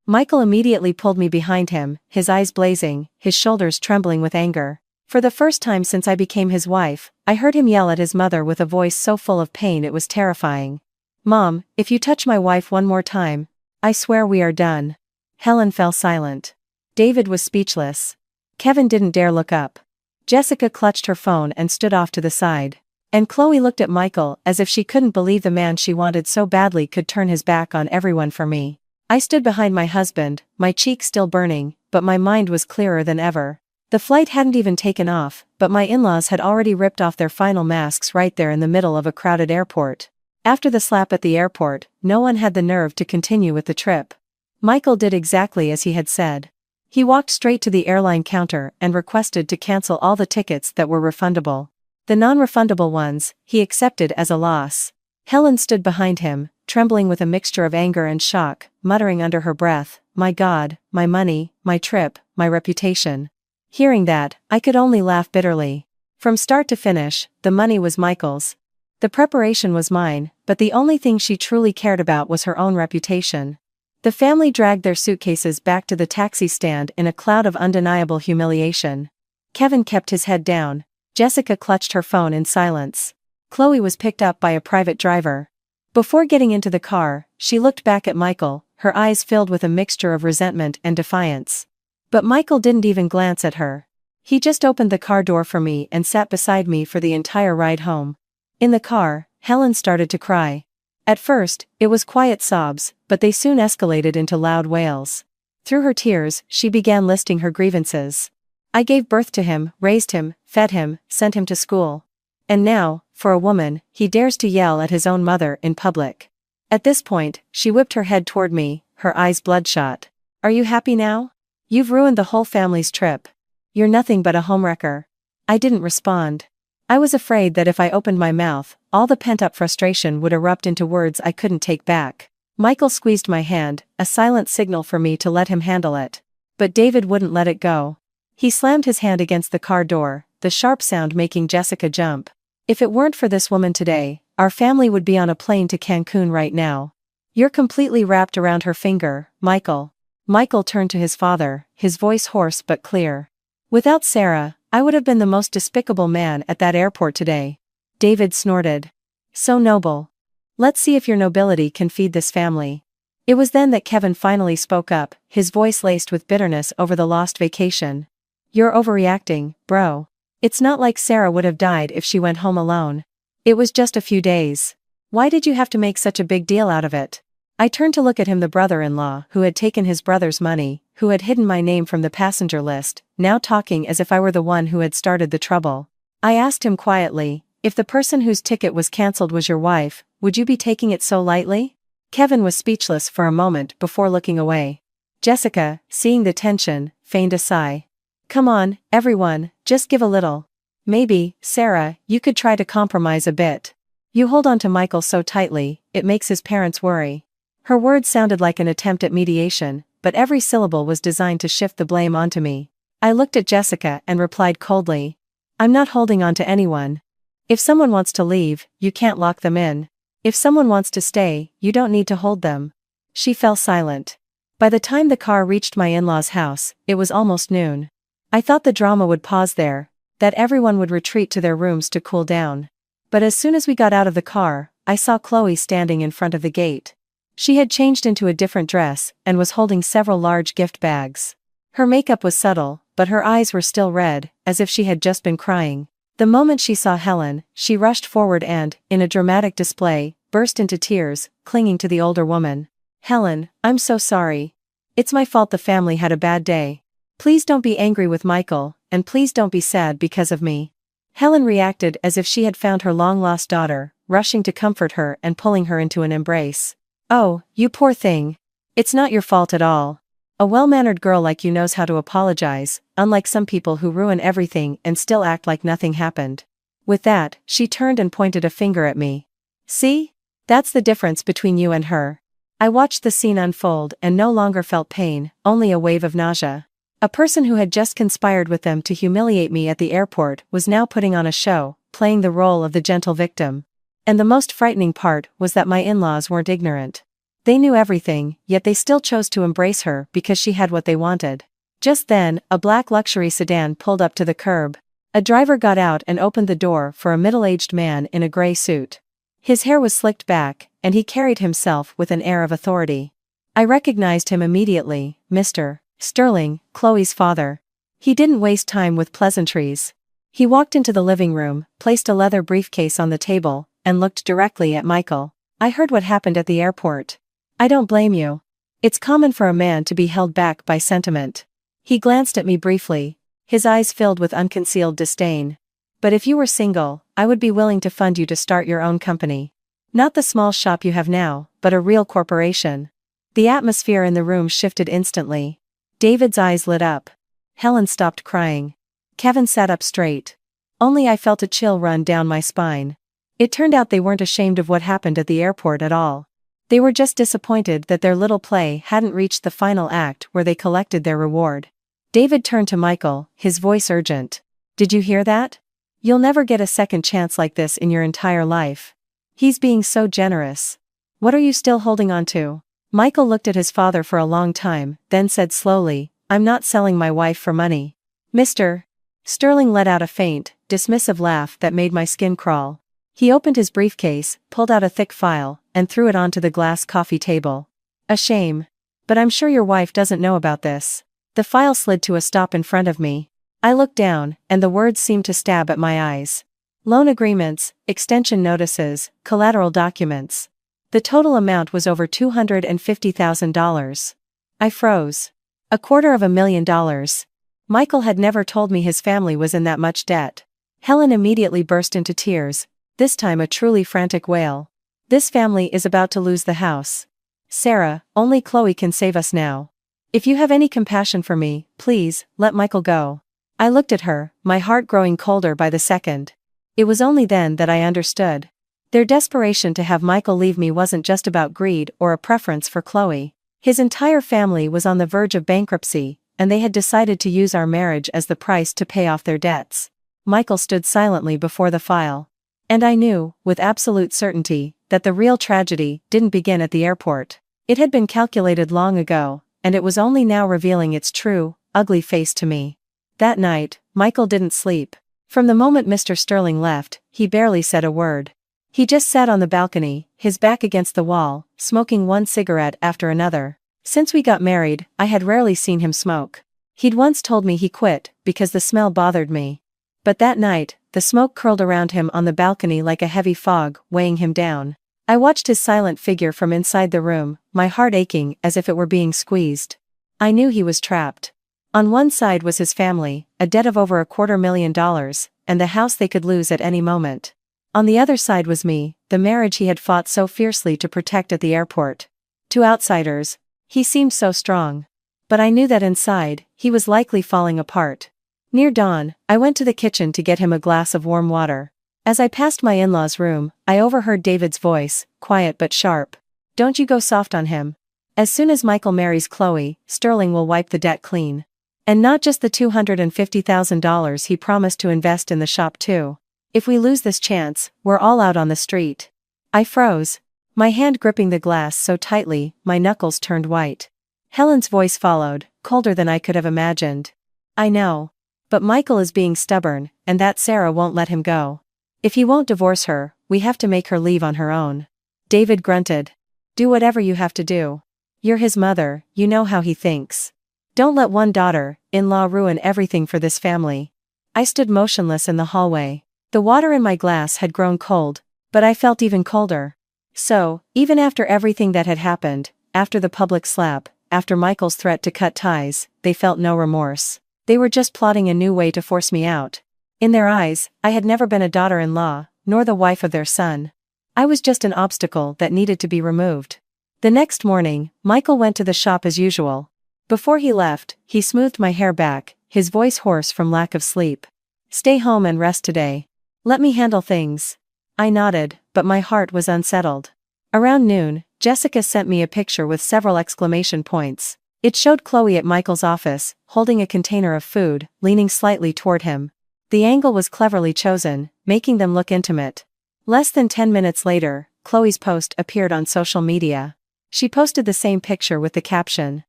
Michael immediately pulled me behind him, his eyes blazing, his shoulders trembling with anger. For the first time since I became his wife, I heard him yell at his mother with a voice so full of pain it was terrifying. Mom, if you touch my wife one more time, I swear we are done. Helen fell silent. David was speechless. Kevin didn't dare look up. Jessica clutched her phone and stood off to the side. And Chloe looked at Michael as if she couldn't believe the man she wanted so badly could turn his back on everyone for me. I stood behind my husband, my cheeks still burning, but my mind was clearer than ever. The flight hadn't even taken off, but my in-laws had already ripped off their final masks right there in the middle of a crowded airport. After the slap at the airport, no one had the nerve to continue with the trip. Michael did exactly as he had said. He walked straight to the airline counter and requested to cancel all the tickets that were refundable. The non-refundable ones, he accepted as a loss. Helen stood behind him, trembling with a mixture of anger and shock, muttering under her breath, "My God, my money, my trip, my reputation." Hearing that, I could only laugh bitterly. From start to finish, the money was Michael's. The preparation was mine, but the only thing she truly cared about was her own reputation. The family dragged their suitcases back to the taxi stand in a cloud of undeniable humiliation. Kevin kept his head down. Jessica clutched her phone in silence. Chloe was picked up by a private driver. Before getting into the car, she looked back at Michael, her eyes filled with a mixture of resentment and defiance. But Michael didn't even glance at her. He just opened the car door for me and sat beside me for the entire ride home. In the car, Helen started to cry. At first, it was quiet sobs, but they soon escalated into loud wails. Through her tears, she began listing her grievances. I gave birth to him, raised him, fed him, sent him to school. And now, for a woman, he dares to yell at his own mother in public. At this point, she whipped her head toward me, her eyes bloodshot. Are you happy now? You've ruined the whole family's trip. You're nothing but a homewrecker. I didn't respond. I was afraid that if I opened my mouth, all the pent-up frustration would erupt into words I couldn't take back. Michael squeezed my hand, a silent signal for me to let him handle it. But David wouldn't let it go. He slammed his hand against the car door, the sharp sound making Jessica jump. If it weren't for this woman today, our family would be on a plane to Cancun right now. You're completely wrapped around her finger, Michael. Michael turned to his father, his voice hoarse but clear. Without Sarah, I would have been the most despicable man at that airport today. David snorted. So noble. Let's see if your nobility can feed this family. It was then that Kevin finally spoke up, his voice laced with bitterness over the lost vacation. You're overreacting, bro. It's not like Sarah would have died if she went home alone. It was just a few days. Why did you have to make such a big deal out of it? I turned to look at him, the brother-in-law who had taken his brother's money, who had hidden my name from the passenger list, now talking as if I were the one who had started the trouble. I asked him quietly, if the person whose ticket was cancelled was your wife, would you be taking it so lightly? Kevin was speechless for a moment before looking away. Jessica, seeing the tension, feigned a sigh. Come on, everyone, just give a little. Maybe, Sarah, you could try to compromise a bit. You hold on to Michael so tightly, it makes his parents worry. Her words sounded like an attempt at mediation, but every syllable was designed to shift the blame onto me. I looked at Jessica and replied coldly. I'm not holding on to anyone. If someone wants to leave, you can't lock them in. If someone wants to stay, you don't need to hold them. She fell silent. By the time the car reached my in-laws' house, it was almost noon. I thought the drama would pause there, that everyone would retreat to their rooms to cool down. But as soon as we got out of the car, I saw Chloe standing in front of the gate. She had changed into a different dress, and was holding several large gift bags. Her makeup was subtle, but her eyes were still red, as if she had just been crying. The moment she saw Helen, she rushed forward and, in a dramatic display, burst into tears, clinging to the older woman. Helen, I'm so sorry. It's my fault the family had a bad day. Please don't be angry with Michael, and please don't be sad because of me. Helen reacted as if she had found her long-lost daughter, rushing to comfort her and pulling her into an embrace. Oh, you poor thing. It's not your fault at all. A well-mannered girl like you knows how to apologize, unlike some people who ruin everything and still act like nothing happened. With that, she turned and pointed a finger at me. See? That's the difference between you and her. I watched the scene unfold and no longer felt pain, only a wave of nausea. A person who had just conspired with them to humiliate me at the airport was now putting on a show, playing the role of the gentle victim. And the most frightening part was that my in-laws weren't ignorant. They knew everything, yet they still chose to embrace her because she had what they wanted. Just then, a black luxury sedan pulled up to the curb. A driver got out and opened the door for a middle-aged man in a gray suit. His hair was slicked back, and he carried himself with an air of authority. I recognized him immediately, Mr. Sterling, Chloe's father. He didn't waste time with pleasantries. He walked into the living room, placed a leather briefcase on the table, and looked directly at Michael. I heard what happened at the airport. I don't blame you. It's common for a man to be held back by sentiment. He glanced at me briefly, his eyes filled with unconcealed disdain. But if you were single, I would be willing to fund you to start your own company. Not the small shop you have now, but a real corporation. The atmosphere in the room shifted instantly. David's eyes lit up. Helen stopped crying. Kevin sat up straight. Only I felt a chill run down my spine. It turned out they weren't ashamed of what happened at the airport at all. They were just disappointed that their little play hadn't reached the final act where they collected their reward. David turned to Michael, his voice urgent. Did you hear that? You'll never get a second chance like this in your entire life. He's being so generous. What are you still holding on to? Michael looked at his father for a long time, then said slowly, "I'm not selling my wife for money." Mr. Sterling let out a faint, dismissive laugh that made my skin crawl. He opened his briefcase, pulled out a thick file, and threw it onto the glass coffee table. "A shame. But I'm sure your wife doesn't know about this." The file slid to a stop in front of me. I looked down, and the words seemed to stab at my eyes. Loan agreements, extension notices, collateral documents. The total amount was over $250,000. I froze. $250,000. Michael had never told me his family was in that much debt. Helen immediately burst into tears, this time a truly frantic wail. "This family is about to lose the house. Sarah, only Chloe can save us now. If you have any compassion for me, please, let Michael go." I looked at her, my heart growing colder by the second. It was only then that I understood. Their desperation to have Michael leave me wasn't just about greed or a preference for Chloe. His entire family was on the verge of bankruptcy, and they had decided to use our marriage as the price to pay off their debts. Michael stood silently before the file. And I knew, with absolute certainty, that the real tragedy didn't begin at the airport. It had been calculated long ago, and it was only now revealing its true, ugly face to me. That night, Michael didn't sleep. From the moment Mr. Sterling left, he barely said a word. He just sat on the balcony, his back against the wall, smoking one cigarette after another. Since we got married, I had rarely seen him smoke. He'd once told me he quit, because the smell bothered me. But that night, the smoke curled around him on the balcony like a heavy fog, weighing him down. I watched his silent figure from inside the room, my heart aching as if it were being squeezed. I knew he was trapped. On one side was his family, a debt of over $250,000, and the house they could lose at any moment. On the other side was me, the marriage he had fought so fiercely to protect at the airport. To outsiders, he seemed so strong. But I knew that inside, he was likely falling apart. Near dawn, I went to the kitchen to get him a glass of warm water. As I passed my in-laws' room, I overheard David's voice, quiet but sharp. "Don't you go soft on him. As soon as Michael marries Chloe, Sterling will wipe the debt clean. And not just the $250,000 he promised to invest in the shop too. If we lose this chance, we're all out on the street." I froze. My hand gripping the glass so tightly, my knuckles turned white. Helen's voice followed, colder than I could have imagined. "I know. But Michael is being stubborn, and that Sarah won't let him go. If he won't divorce her, we have to make her leave on her own." David grunted. "Do whatever you have to do. You're his mother, you know how he thinks. Don't let one daughter-in-law ruin everything for this family." I stood motionless in the hallway. The water in my glass had grown cold, but I felt even colder. So, even after everything that had happened, after the public slap, after Michael's threat to cut ties, they felt no remorse. They were just plotting a new way to force me out. In their eyes, I had never been a daughter-in-law, nor the wife of their son. I was just an obstacle that needed to be removed. The next morning, Michael went to the shop as usual. Before he left, he smoothed my hair back, his voice hoarse from lack of sleep. "Stay home and rest today. Let me handle things." I nodded, but my heart was unsettled. Around noon, Jessica sent me a picture with several exclamation points. It showed Chloe at Michael's office, holding a container of food, leaning slightly toward him. The angle was cleverly chosen, making them look intimate. Less than 10 minutes later, Chloe's post appeared on social media. She posted the same picture with the caption,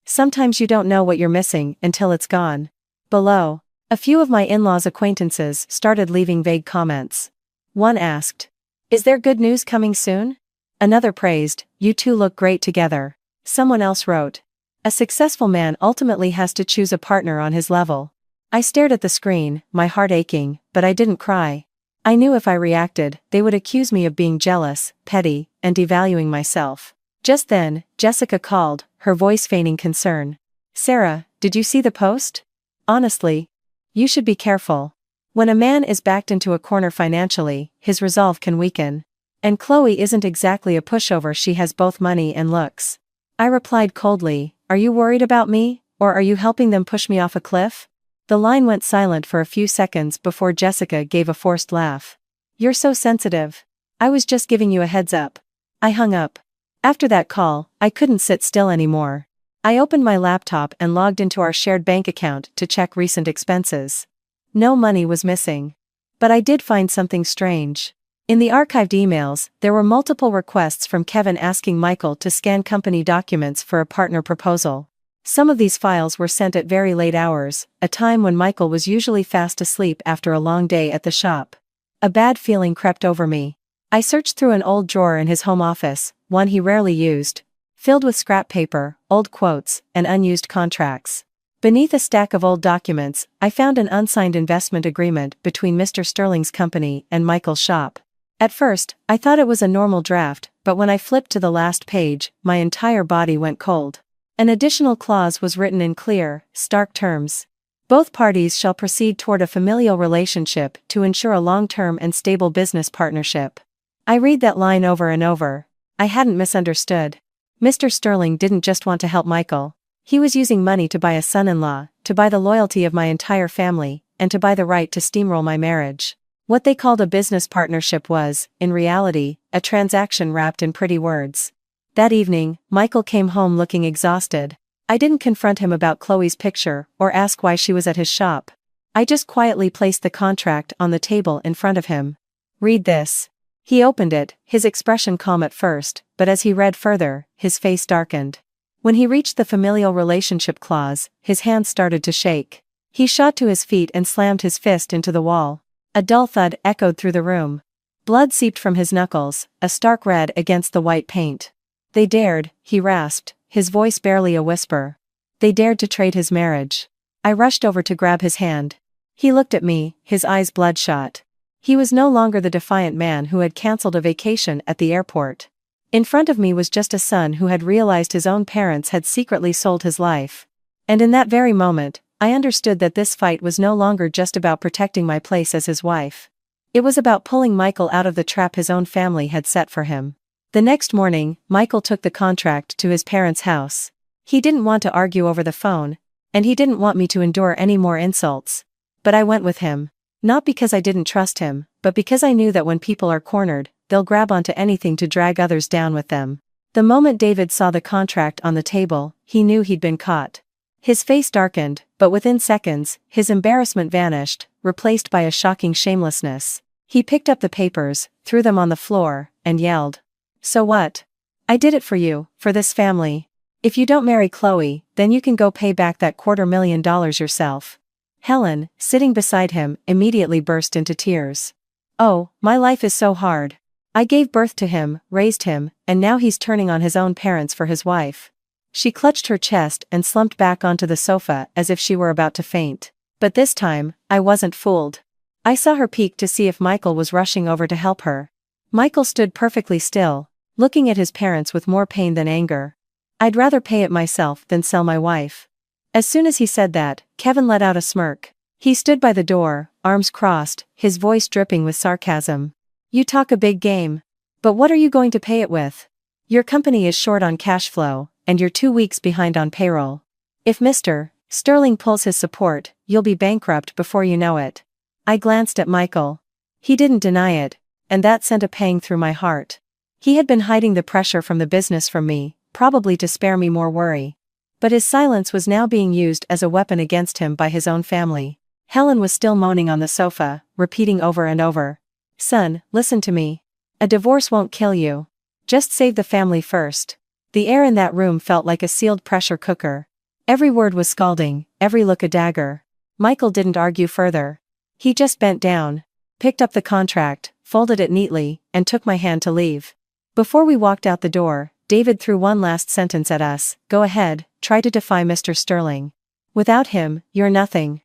"Sometimes you don't know what you're missing until it's gone." Below, a few of my in-laws' acquaintances started leaving vague comments. One asked, "Is there good news coming soon?" Another praised, "You two look great together." Someone else wrote, "A successful man ultimately has to choose a partner on his level." I stared at the screen, my heart aching, but I didn't cry. I knew if I reacted, they would accuse me of being jealous, petty, and devaluing myself. Just then, Jessica called, her voice feigning concern. "Sarah, did you see the post? Honestly, you should be careful. When a man is backed into a corner financially, his resolve can weaken. And Chloe isn't exactly a pushover, she has both money and looks." I replied coldly, "Are you worried about me, or are you helping them push me off a cliff?" The line went silent for a few seconds before Jessica gave a forced laugh. "You're so sensitive. I was just giving you a heads up." I hung up. After that call, I couldn't sit still anymore. I opened my laptop and logged into our shared bank account to check recent expenses. No money was missing. But I did find something strange. In the archived emails, there were multiple requests from Kevin asking Michael to scan company documents for a partner proposal. Some of these files were sent at very late hours, a time when Michael was usually fast asleep after a long day at the shop. A bad feeling crept over me. I searched through an old drawer in his home office, one he rarely used, filled with scrap paper, old quotes, and unused contracts. Beneath a stack of old documents, I found an unsigned investment agreement between Mr. Sterling's company and Michael's shop. At first, I thought it was a normal draft, but when I flipped to the last page, my entire body went cold. An additional clause was written in clear, stark terms. Both parties shall proceed toward a familial relationship to ensure a long-term and stable business partnership. I read that line over and over. I hadn't misunderstood. Mr. Sterling didn't just want to help Michael. He was using money to buy a son-in-law, to buy the loyalty of my entire family, and to buy the right to steamroll my marriage. What they called a business partnership was, in reality, a transaction wrapped in pretty words. That evening, Michael came home looking exhausted. I didn't confront him about Chloe's picture or ask why she was at his shop. I just quietly placed the contract on the table in front of him. "Read this." He opened it, his expression calm at first, but as he read further, his face darkened. When he reached the familial relationship clause, his hands started to shake. He shot to his feet and slammed his fist into the wall. A dull thud echoed through the room. Blood seeped from his knuckles, a stark red against the white paint. "They dared," he rasped, his voice barely a whisper. "They dared to trade his marriage." I rushed over to grab his hand. He looked at me, his eyes bloodshot. He was no longer the defiant man who had cancelled a vacation at the airport. In front of me was just a son who had realized his own parents had secretly sold his life. And in that very moment, I understood that this fight was no longer just about protecting my place as his wife. It was about pulling Michael out of the trap his own family had set for him. The next morning, Michael took the contract to his parents' house. He didn't want to argue over the phone, and he didn't want me to endure any more insults. But I went with him. Not because I didn't trust him, but because I knew that when people are cornered, they'll grab onto anything to drag others down with them. The moment David saw the contract on the table, he knew he'd been caught. His face darkened, but within seconds, his embarrassment vanished, replaced by a shocking shamelessness. He picked up the papers, threw them on the floor, and yelled, "So what? I did it for you, for this family. If you don't marry Chloe, then you can go pay back that $250,000 yourself." Helen, sitting beside him, immediately burst into tears. "Oh, my life is so hard. I gave birth to him, raised him, and now he's turning on his own parents for his wife." She clutched her chest and slumped back onto the sofa as if she were about to faint. But this time, I wasn't fooled. I saw her peek to see if Michael was rushing over to help her. Michael stood perfectly still, looking at his parents with more pain than anger. "I'd rather pay it myself than sell my wife." As soon as he said that, Kevin let out a smirk. He stood by the door, arms crossed, his voice dripping with sarcasm. "You talk a big game. But what are you going to pay it with? Your company is short on cash flow, and you're 2 weeks behind on payroll. If Mr. Sterling pulls his support, you'll be bankrupt before you know it." I glanced at Michael. He didn't deny it, and that sent a pang through my heart. He had been hiding the pressure from the business from me, probably to spare me more worry. But his silence was now being used as a weapon against him by his own family. Helen was still moaning on the sofa, repeating over and over, "Son, listen to me. A divorce won't kill you. Just save the family first." The air in that room felt like a sealed pressure cooker. Every word was scalding, every look a dagger. Michael didn't argue further. He just bent down, picked up the contract, folded it neatly, and took my hand to leave. Before we walked out the door, David threw one last sentence at us: "Go ahead, try to defy Mr. Sterling. Without him, you're nothing."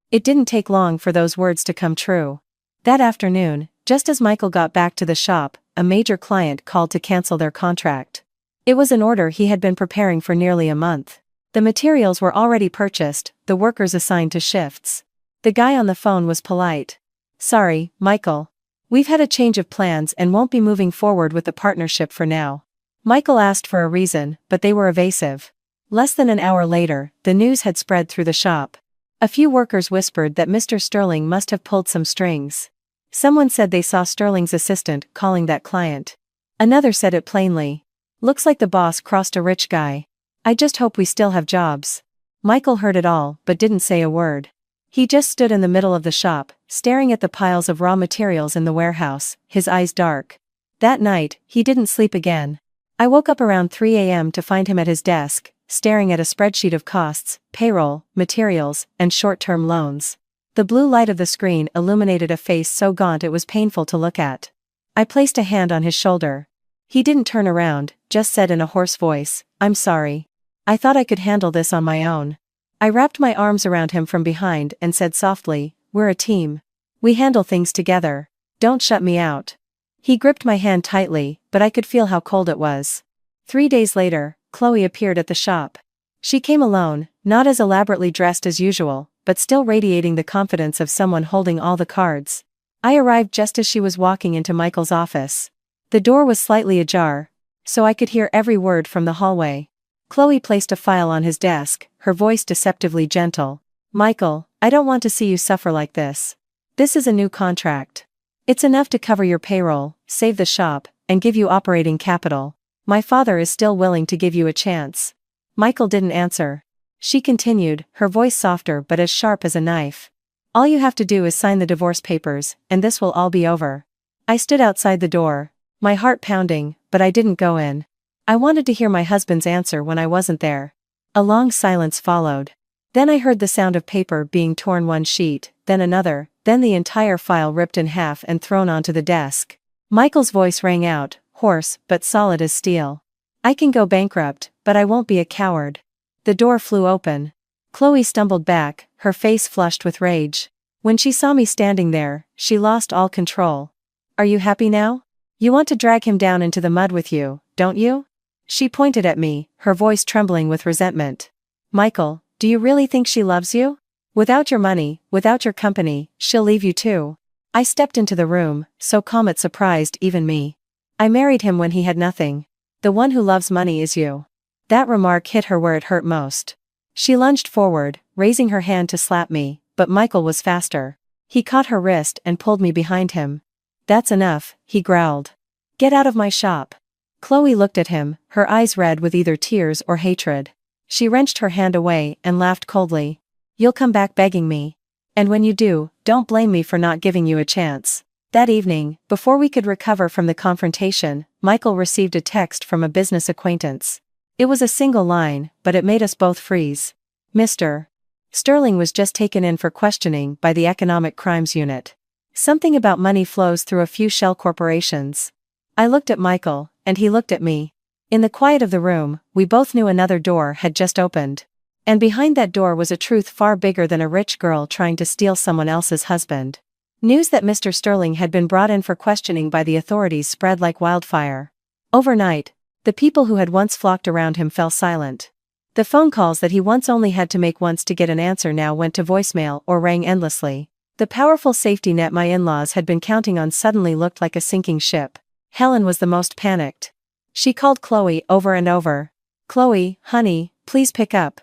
It didn't take long for those words to come true. That afternoon, just as Michael got back to the shop, a major client called to cancel their contract. It was an order he had been preparing for nearly a month. The materials were already purchased, the workers assigned to shifts. The guy on the phone was polite. "Sorry, Michael. We've had a change of plans and won't be moving forward with the partnership for now." Michael asked for a reason, but they were evasive. Less than an hour later, the news had spread through the shop. A few workers whispered that Mr. Sterling must have pulled some strings. Someone said they saw Sterling's assistant calling that client. Another said it plainly. "Looks like the boss crossed a rich guy. I just hope we still have jobs." Michael heard it all, but didn't say a word. He just stood in the middle of the shop, staring at the piles of raw materials in the warehouse, his eyes dark. That night, he didn't sleep again. I woke up around 3 a.m. to find him at his desk, staring at a spreadsheet of costs, payroll, materials, and short-term loans. The blue light of the screen illuminated a face so gaunt it was painful to look at. I placed a hand on his shoulder. He didn't turn around, just said in a hoarse voice, "I'm sorry. I thought I could handle this on my own." I wrapped my arms around him from behind and said softly, "We're a team. We handle things together. Don't shut me out." He gripped my hand tightly, but I could feel how cold it was. 3 days later, Chloe appeared at the shop. She came alone, not as elaborately dressed as usual, but still radiating the confidence of someone holding all the cards. I arrived just as she was walking into Michael's office. The door was slightly ajar, so I could hear every word from the hallway. Chloe placed a file on his desk, her voice deceptively gentle. "Michael, I don't want to see you suffer like this. This is a new contract. It's enough to cover your payroll, save the shop, and give you operating capital. My father is still willing to give you a chance." Michael didn't answer. She continued, her voice softer but as sharp as a knife. "All you have to do is sign the divorce papers, and this will all be over." I stood outside the door, my heart pounding, but I didn't go in. I wanted to hear my husband's answer when I wasn't there. A long silence followed. Then I heard the sound of paper being torn one sheet, then another, then the entire file ripped in half and thrown onto the desk. Michael's voice rang out, hoarse but solid as steel. "I can go bankrupt, but I won't be a coward." The door flew open. Chloe stumbled back, her face flushed with rage. When she saw me standing there, she lost all control. "Are you happy now? You want to drag him down into the mud with you, don't you?" She pointed at me, her voice trembling with resentment. "Michael, do you really think she loves you? Without your money, without your company, she'll leave you too." I stepped into the room, so calm it surprised even me. "I married him when he had nothing. The one who loves money is you." That remark hit her where it hurt most. She lunged forward, raising her hand to slap me, but Michael was faster. He caught her wrist and pulled me behind him. "That's enough," he growled. "Get out of my shop." Chloe looked at him, her eyes red with either tears or hatred. She wrenched her hand away and laughed coldly. "You'll come back begging me. And when you do, don't blame me for not giving you a chance." That evening, before we could recover from the confrontation, Michael received a text from a business acquaintance. It was a single line, but it made us both freeze. "Mr. Sterling was just taken in for questioning by the Economic Crimes Unit. Something about money flows through a few shell corporations." I looked at Michael, and he looked at me. In the quiet of the room, we both knew another door had just opened. And behind that door was a truth far bigger than a rich girl trying to steal someone else's husband. News that Mr. Sterling had been brought in for questioning by the authorities spread like wildfire. Overnight, the people who had once flocked around him fell silent. The phone calls that he once only had to make once to get an answer now went to voicemail or rang endlessly. The powerful safety net my in-laws had been counting on suddenly looked like a sinking ship. Helen was the most panicked. She called Chloe over and over. "Chloe, honey, please pick up.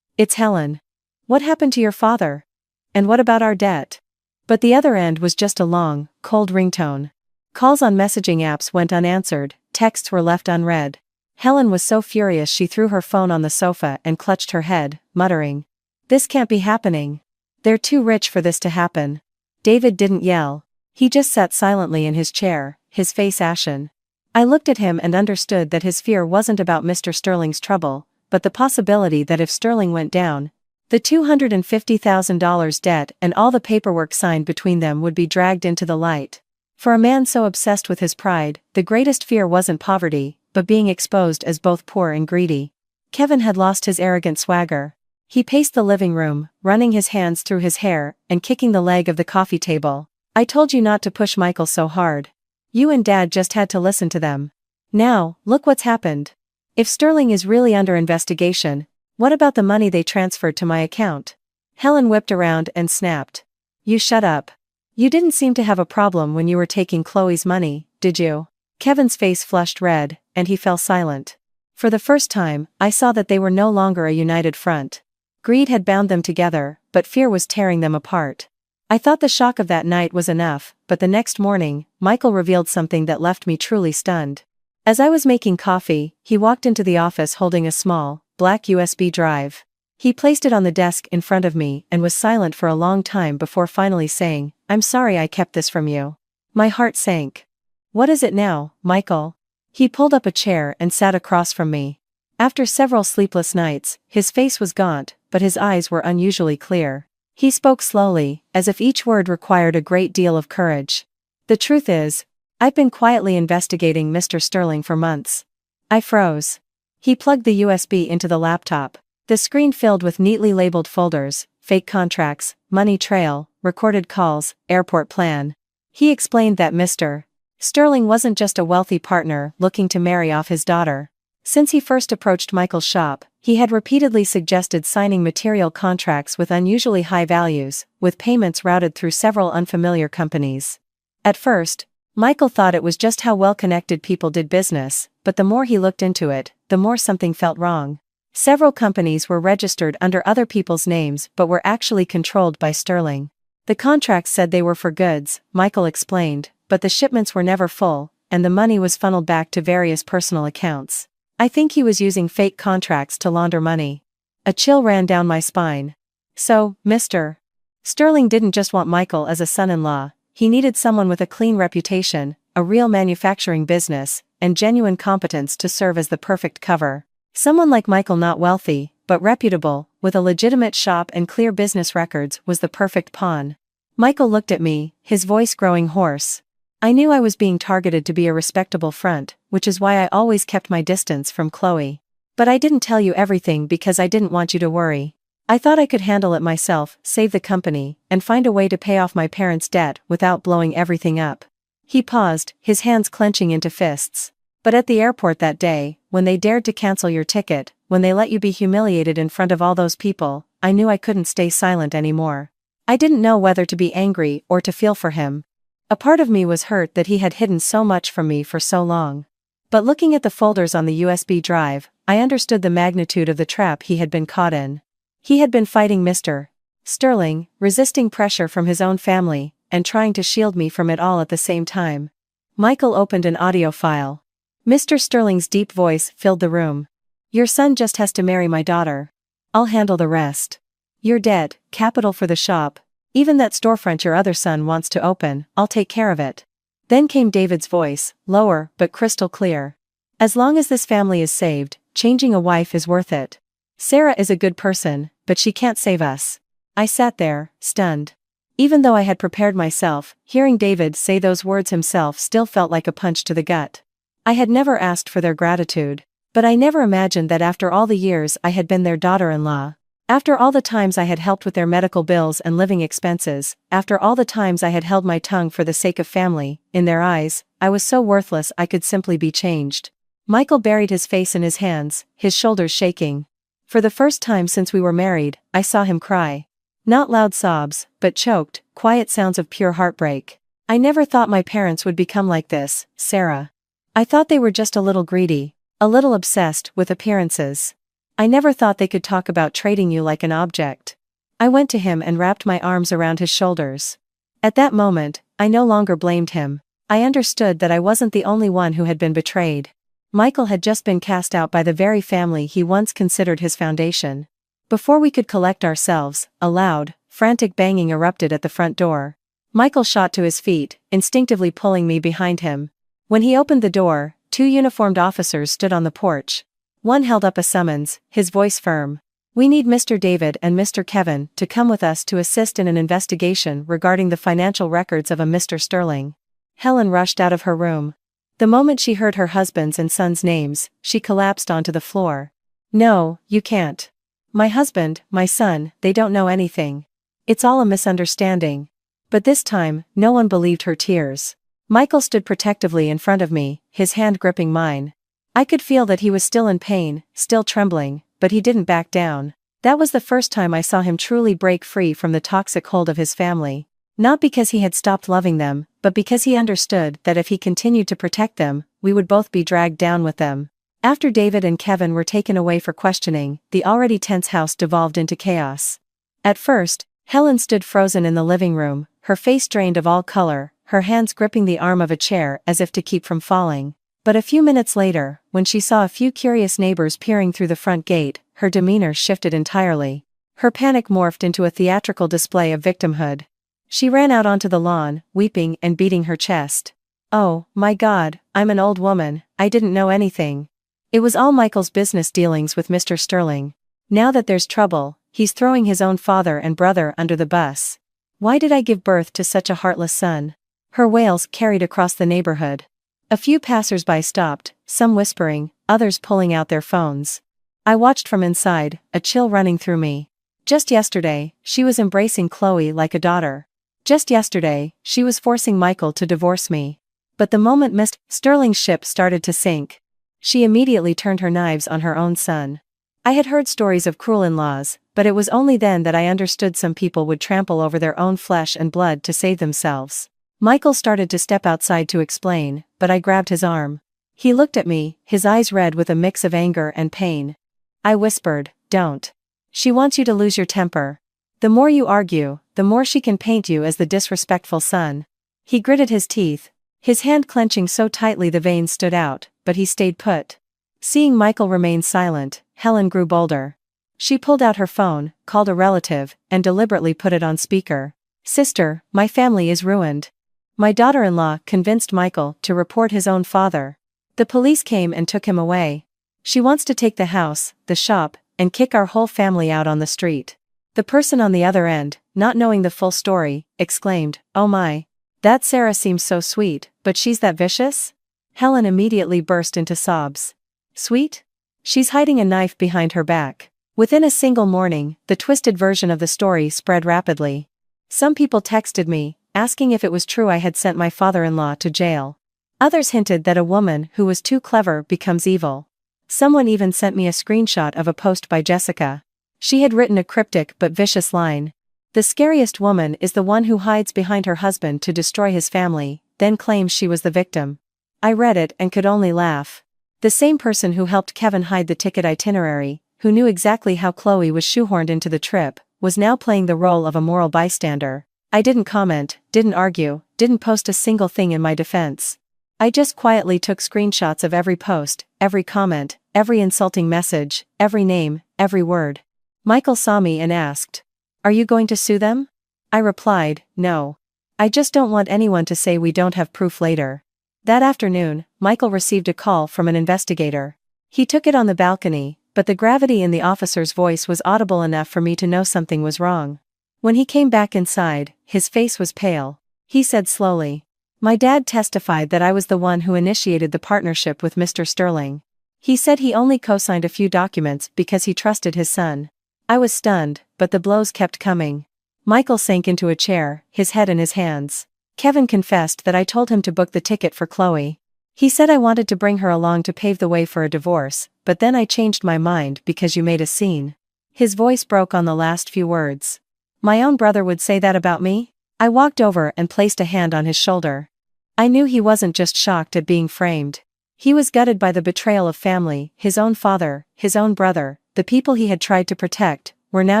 It's Helen. What happened to your father? And what about our debt?" But the other end was just a long, cold ringtone. Calls on messaging apps went unanswered, texts were left unread. Helen was so furious she threw her phone on the sofa and clutched her head, muttering, "This can't be happening. They're too rich for this to happen." David didn't yell. He just sat silently in his chair, his face ashen. I looked at him and understood that his fear wasn't about Mr. Sterling's trouble, but the possibility that if Sterling went down, the $250,000 debt and all the paperwork signed between them would be dragged into the light. For a man so obsessed with his pride, the greatest fear wasn't poverty, but being exposed as both poor and greedy. Kevin had lost his arrogant swagger. He paced the living room, running his hands through his hair and kicking the leg of the coffee table. "I told you not to push Michael so hard. You and Dad just had to listen to them. Now, look what's happened. If Sterling is really under investigation, what about the money they transferred to my account?" Helen whipped around and snapped. "You shut up. You didn't seem to have a problem when you were taking Chloe's money, did you?" Kevin's face flushed red, and he fell silent. For the first time, I saw that they were no longer a united front. Greed had bound them together, but fear was tearing them apart. I thought the shock of that night was enough, but the next morning, Michael revealed something that left me truly stunned. As I was making coffee, he walked into the office holding a small, black USB drive. He placed it on the desk in front of me and was silent for a long time before finally saying, "I'm sorry I kept this from you." My heart sank. "What is it now, Michael?" He pulled up a chair and sat across from me. After several sleepless nights, his face was gaunt, but his eyes were unusually clear. He spoke slowly, as if each word required a great deal of courage. "The truth is, I've been quietly investigating Mr. Sterling for months." I froze. He plugged the USB into the laptop. The screen filled with neatly labeled folders: fake contracts, money trail, recorded calls, airport plan. He explained that Mr. Sterling wasn't just a wealthy partner looking to marry off his daughter. Since he first approached Michael's shop, he had repeatedly suggested signing material contracts with unusually high values, with payments routed through several unfamiliar companies. At first, Michael thought it was just how well-connected people did business, but the more he looked into it, the more something felt wrong. Several companies were registered under other people's names but were actually controlled by Sterling. The contracts said they were for goods, Michael explained, but the shipments were never full, and the money was funneled back to various personal accounts. I think he was using fake contracts to launder money. A chill ran down my spine. So, Mr. Sterling didn't just want Michael as a son-in-law, he needed someone with a clean reputation, a real manufacturing business, and genuine competence to serve as the perfect cover. Someone like Michael, not wealthy, but reputable, with a legitimate shop and clear business records, was the perfect pawn. Michael looked at me, his voice growing hoarse. I knew I was being targeted to be a respectable front, which is why I always kept my distance from Chloe. But I didn't tell you everything because I didn't want you to worry. I thought I could handle it myself, save the company, and find a way to pay off my parents' debt without blowing everything up. He paused, his hands clenching into fists. But at the airport that day, when they dared to cancel your ticket, when they let you be humiliated in front of all those people, I knew I couldn't stay silent anymore. I didn't know whether to be angry or to feel for him. A part of me was hurt that he had hidden so much from me for so long. But looking at the folders on the USB drive, I understood the magnitude of the trap he had been caught in. He had been fighting Mr. Sterling, resisting pressure from his own family, and trying to shield me from it all at the same time. Michael opened an audio file. Mr. Sterling's deep voice filled the room. "Your son just has to marry my daughter. I'll handle the rest. Your debt, capital for the shop, even that storefront your other son wants to open, I'll take care of it." Then came David's voice, lower but crystal clear. "As long as this family is saved, changing a wife is worth it. Sarah is a good person, but she can't save us." I sat there, stunned. Even though I had prepared myself, hearing David say those words himself still felt like a punch to the gut. I had never asked for their gratitude, but I never imagined that after all the years I had been their daughter-in-law, after all the times I had helped with their medical bills and living expenses, after all the times I had held my tongue for the sake of family, in their eyes, I was so worthless I could simply be changed. Michael buried his face in his hands, his shoulders shaking. For the first time since we were married, I saw him cry. Not loud sobs, but choked, quiet sounds of pure heartbreak. "I never thought my parents would become like this, Sarah. I thought they were just a little greedy, a little obsessed with appearances. I never thought they could talk about trading you like an object." I went to him and wrapped my arms around his shoulders. At that moment, I no longer blamed him. I understood that I wasn't the only one who had been betrayed. Michael had just been cast out by the very family he once considered his foundation. Before we could collect ourselves, a loud, frantic banging erupted at the front door. Michael shot to his feet, instinctively pulling me behind him. When he opened the door, 2 uniformed officers stood on the porch. One held up a summons, his voice firm. "We need Mr. David and Mr. Kevin to come with us to assist in an investigation regarding the financial records of a Mr. Sterling." Helen rushed out of her room. The moment she heard her husband's and son's names, she collapsed onto the floor. "No, you can't. My husband, my son, they don't know anything. It's all a misunderstanding." But this time, no one believed her tears. Michael stood protectively in front of me, his hand gripping mine. I could feel that he was still in pain, still trembling, but he didn't back down. That was the first time I saw him truly break free from the toxic hold of his family. Not because he had stopped loving them, but because he understood that if he continued to protect them, we would both be dragged down with them. After David and Kevin were taken away for questioning, the already tense house devolved into chaos. At first, Helen stood frozen in the living room, her face drained of all color, her hands gripping the arm of a chair as if to keep from falling. But a few minutes later, when she saw a few curious neighbors peering through the front gate, her demeanor shifted entirely. Her panic morphed into a theatrical display of victimhood. She ran out onto the lawn, weeping and beating her chest. "Oh, my God, I'm an old woman, I didn't know anything. It was all Michael's business dealings with Mr. Sterling. Now that there's trouble, he's throwing his own father and brother under the bus. Why did I give birth to such a heartless son?" Her wails carried across the neighborhood. A few passers-by stopped, some whispering, others pulling out their phones. I watched from inside, a chill running through me. Just yesterday, she was embracing Chloe like a daughter. Just yesterday, she was forcing Michael to divorce me. But the moment Mr. Sterling's ship started to sink, she immediately turned her knives on her own son. I had heard stories of cruel in-laws, but it was only then that I understood some people would trample over their own flesh and blood to save themselves. Michael started to step outside to explain, but I grabbed his arm. He looked at me, his eyes red with a mix of anger and pain. I whispered, "Don't. She wants you to lose your temper. The more you argue, the more she can paint you as the disrespectful son." He gritted his teeth, his hand clenching so tightly the veins stood out, but he stayed put. Seeing Michael remain silent, Helen grew bolder. She pulled out her phone, called a relative, and deliberately put it on speaker. "Sister, my family is ruined. My daughter-in-law convinced Michael to report his own father. The police came and took him away. She wants to take the house, the shop, and kick our whole family out on the street." The person on the other end, not knowing the full story, exclaimed, "Oh my. That Sarah seems so sweet, but she's that vicious?" Helen immediately burst into sobs. "Sweet? She's hiding a knife behind her back." Within a single morning, the twisted version of the story spread rapidly. Some people texted me, asking if it was true I had sent my father-in-law to jail. Others hinted that a woman who was too clever becomes evil. Someone even sent me a screenshot of a post by Jessica. She had written a cryptic but vicious line. "The scariest woman is the one who hides behind her husband to destroy his family, then claims she was the victim." I read it and could only laugh. The same person who helped Kevin hide the ticket itinerary, who knew exactly how Chloe was shoehorned into the trip, was now playing the role of a moral bystander. I didn't comment, didn't argue, didn't post a single thing in my defense. I just quietly took screenshots of every post, every comment, every insulting message, every name, every word. Michael saw me and asked, "Are you going to sue them?" I replied, "No. I just don't want anyone to say we don't have proof later." That afternoon, Michael received a call from an investigator. He took it on the balcony, but the gravity in the officer's voice was audible enough for me to know something was wrong. When he came back inside, his face was pale. He said slowly, "My dad testified that I was the one who initiated the partnership with Mr. Sterling. He said he only co-signed a few documents because he trusted his son." I was stunned, but the blows kept coming. Michael sank into a chair, his head in his hands. "Kevin confessed that I told him to book the ticket for Chloe. He said I wanted to bring her along to pave the way for a divorce, but then I changed my mind because you made a scene." His voice broke on the last few words. "My own brother would say that about me?" I walked over and placed a hand on his shoulder. I knew he wasn't just shocked at being framed. He was gutted by the betrayal of family, his own father, his own brother, the people he had tried to protect, were now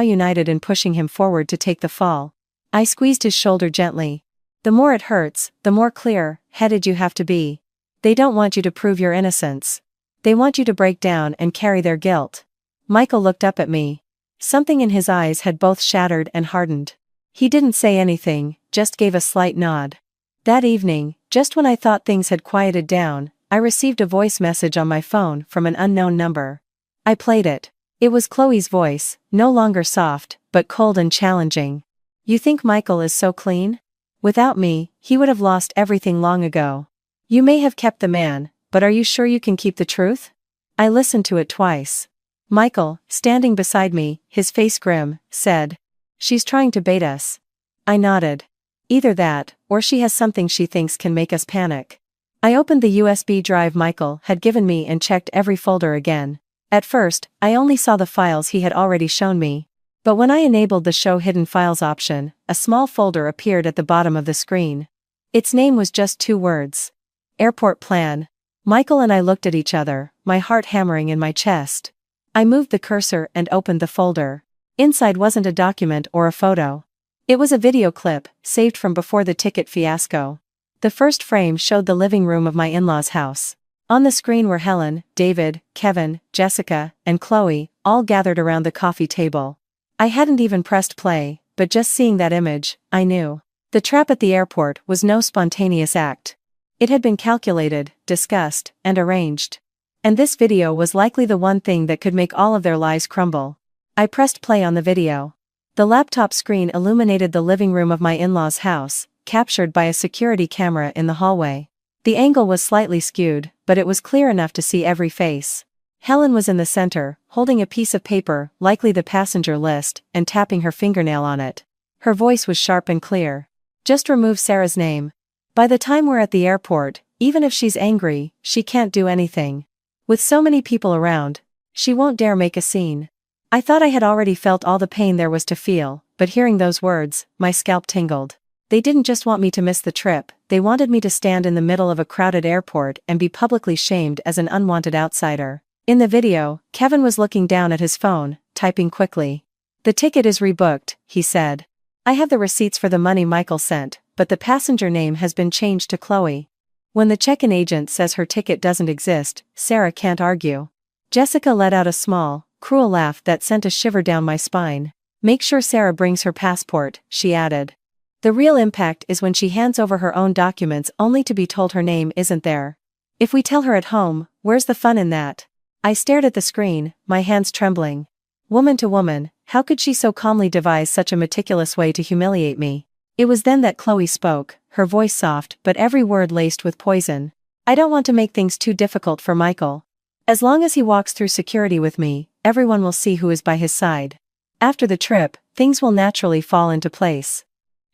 united in pushing him forward to take the fall. I squeezed his shoulder gently. "The more it hurts, the more clear-headed you have to be. They don't want you to prove your innocence. They want you to break down and carry their guilt." Michael looked up at me. Something in his eyes had both shattered and hardened. He didn't say anything, just gave a slight nod. That evening, just when I thought things had quieted down, I received a voice message on my phone from an unknown number. I played it. It was Chloe's voice, no longer soft, but cold and challenging. "You think Michael is so clean? Without me, he would have lost everything long ago. You may have kept the man, but are you sure you can keep the truth?" I listened to it twice. Michael, standing beside me, his face grim, said, "She's trying to bait us." I nodded. "Either that, or she has something she thinks can make us panic." I opened the USB drive Michael had given me and checked every folder again. At first, I only saw the files he had already shown me. But when I enabled the Show Hidden Files option, a small folder appeared at the bottom of the screen. Its name was just 2 words. Airport Plan. Michael and I looked at each other, my heart hammering in my chest. I moved the cursor and opened the folder. Inside wasn't a document or a photo. It was a video clip, saved from before the ticket fiasco. The first frame showed the living room of my in-laws' house. On the screen were Helen, David, Kevin, Jessica, and Chloe, all gathered around the coffee table. I hadn't even pressed play, but just seeing that image, I knew. The trap at the airport was no spontaneous act. It had been calculated, discussed, and arranged. And this video was likely the one thing that could make all of their lies crumble. I pressed play on the video. The laptop screen illuminated the living room of my in-laws' house, captured by a security camera in the hallway. The angle was slightly skewed, but it was clear enough to see every face. Helen was in the center, holding a piece of paper, likely the passenger list, and tapping her fingernail on it. Her voice was sharp and clear. Just remove Sarah's name. By the time we're at the airport, even if she's angry, she can't do anything. With so many people around, she won't dare make a scene. I thought I had already felt all the pain there was to feel, but hearing those words, my scalp tingled. They didn't just want me to miss the trip, they wanted me to stand in the middle of a crowded airport and be publicly shamed as an unwanted outsider. In the video, Kevin was looking down at his phone, typing quickly. "The ticket is rebooked," he said. "I have the receipts for the money Michael sent, but the passenger name has been changed to Chloe." When the check-in agent says her ticket doesn't exist, Sarah can't argue. Jessica let out a small, cruel laugh that sent a shiver down my spine. "Make sure Sarah brings her passport," she added. The real impact is when she hands over her own documents only to be told her name isn't there. If we tell her at home, where's the fun in that? I stared at the screen, my hands trembling. Woman to woman, how could she so calmly devise such a meticulous way to humiliate me? It was then that Chloe spoke, her voice soft but every word laced with poison. "I don't want to make things too difficult for Michael. As long as he walks through security with me, everyone will see who is by his side. After the trip, things will naturally fall into place."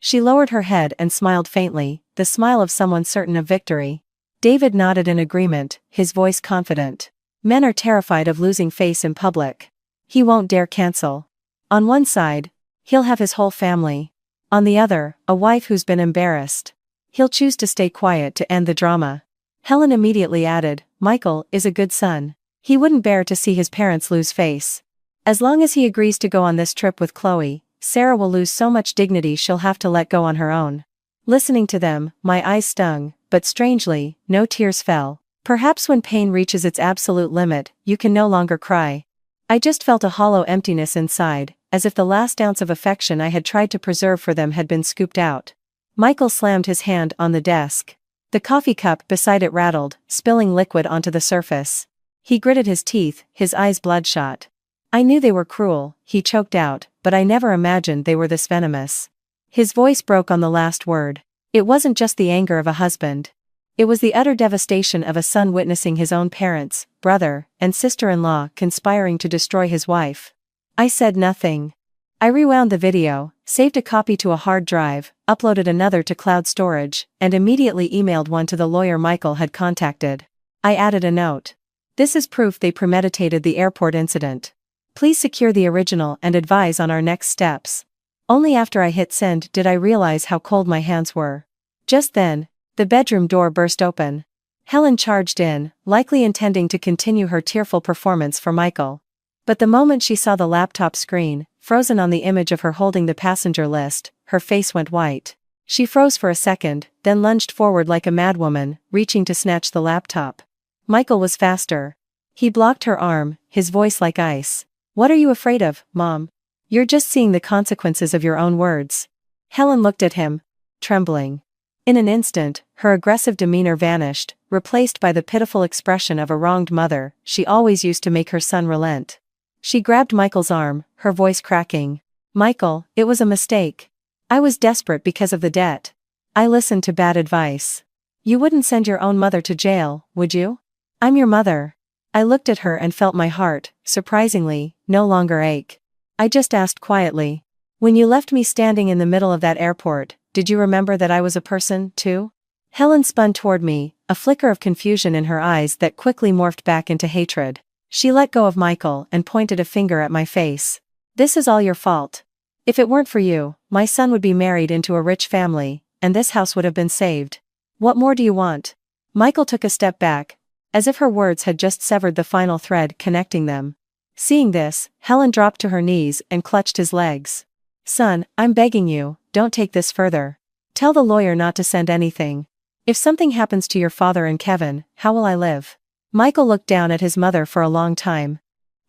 She lowered her head and smiled faintly, the smile of someone certain of victory. David nodded in agreement, his voice confident. Men are terrified of losing face in public. He won't dare cancel. On one side, he'll have his whole family. On the other, a wife who's been embarrassed. He'll choose to stay quiet to end the drama. Helen immediately added, "Michael is a good son. He wouldn't bear to see his parents lose face. As long as he agrees to go on this trip with Chloe, Sarah will lose so much dignity she'll have to let go on her own." Listening to them, my eyes stung, but strangely, no tears fell. Perhaps when pain reaches its absolute limit, you can no longer cry. I just felt a hollow emptiness inside, as if the last ounce of affection I had tried to preserve for them had been scooped out. Michael slammed his hand on the desk. The coffee cup beside it rattled, spilling liquid onto the surface. He gritted his teeth, his eyes bloodshot. "I knew they were cruel," he choked out, "but I never imagined they were this venomous." His voice broke on the last word. It wasn't just the anger of a husband. It was the utter devastation of a son witnessing his own parents, brother, and sister-in-law conspiring to destroy his wife. I said nothing. I rewound the video, saved a copy to a hard drive, uploaded another to cloud storage, and immediately emailed one to the lawyer Michael had contacted. I added a note. "This is proof they premeditated the airport incident. Please secure the original and advise on our next steps." Only after I hit send did I realize how cold my hands were. Just then, the bedroom door burst open. Helen charged in, likely intending to continue her tearful performance for Michael. But the moment she saw the laptop screen, frozen on the image of her holding the passenger list, her face went white. She froze for a second, then lunged forward like a madwoman, reaching to snatch the laptop. Michael was faster. He blocked her arm, his voice like ice. "What are you afraid of, Mom? You're just seeing the consequences of your own words." Helen looked at him, trembling. In an instant, her aggressive demeanor vanished, replaced by the pitiful expression of a wronged mother she always used to make her son relent. She grabbed Michael's arm, her voice cracking. "Michael, it was a mistake. I was desperate because of the debt. I listened to bad advice. You wouldn't send your own mother to jail, would you? I'm your mother." I looked at her and felt my heart, surprisingly, no longer ache. I just asked quietly, "When you left me standing in the middle of that airport, did you remember that I was a person, too?" Helen spun toward me, a flicker of confusion in her eyes that quickly morphed back into hatred. She let go of Michael and pointed a finger at my face. "This is all your fault. If it weren't for you, my son would be married into a rich family, and this house would have been saved. What more do you want?" Michael took a step back, as if her words had just severed the final thread connecting them. Seeing this, Helen dropped to her knees and clutched his legs. "Son, I'm begging you, don't take this further. Tell the lawyer not to send anything. If something happens to your father and Kevin, how will I live? Michael looked down at his mother for a long time.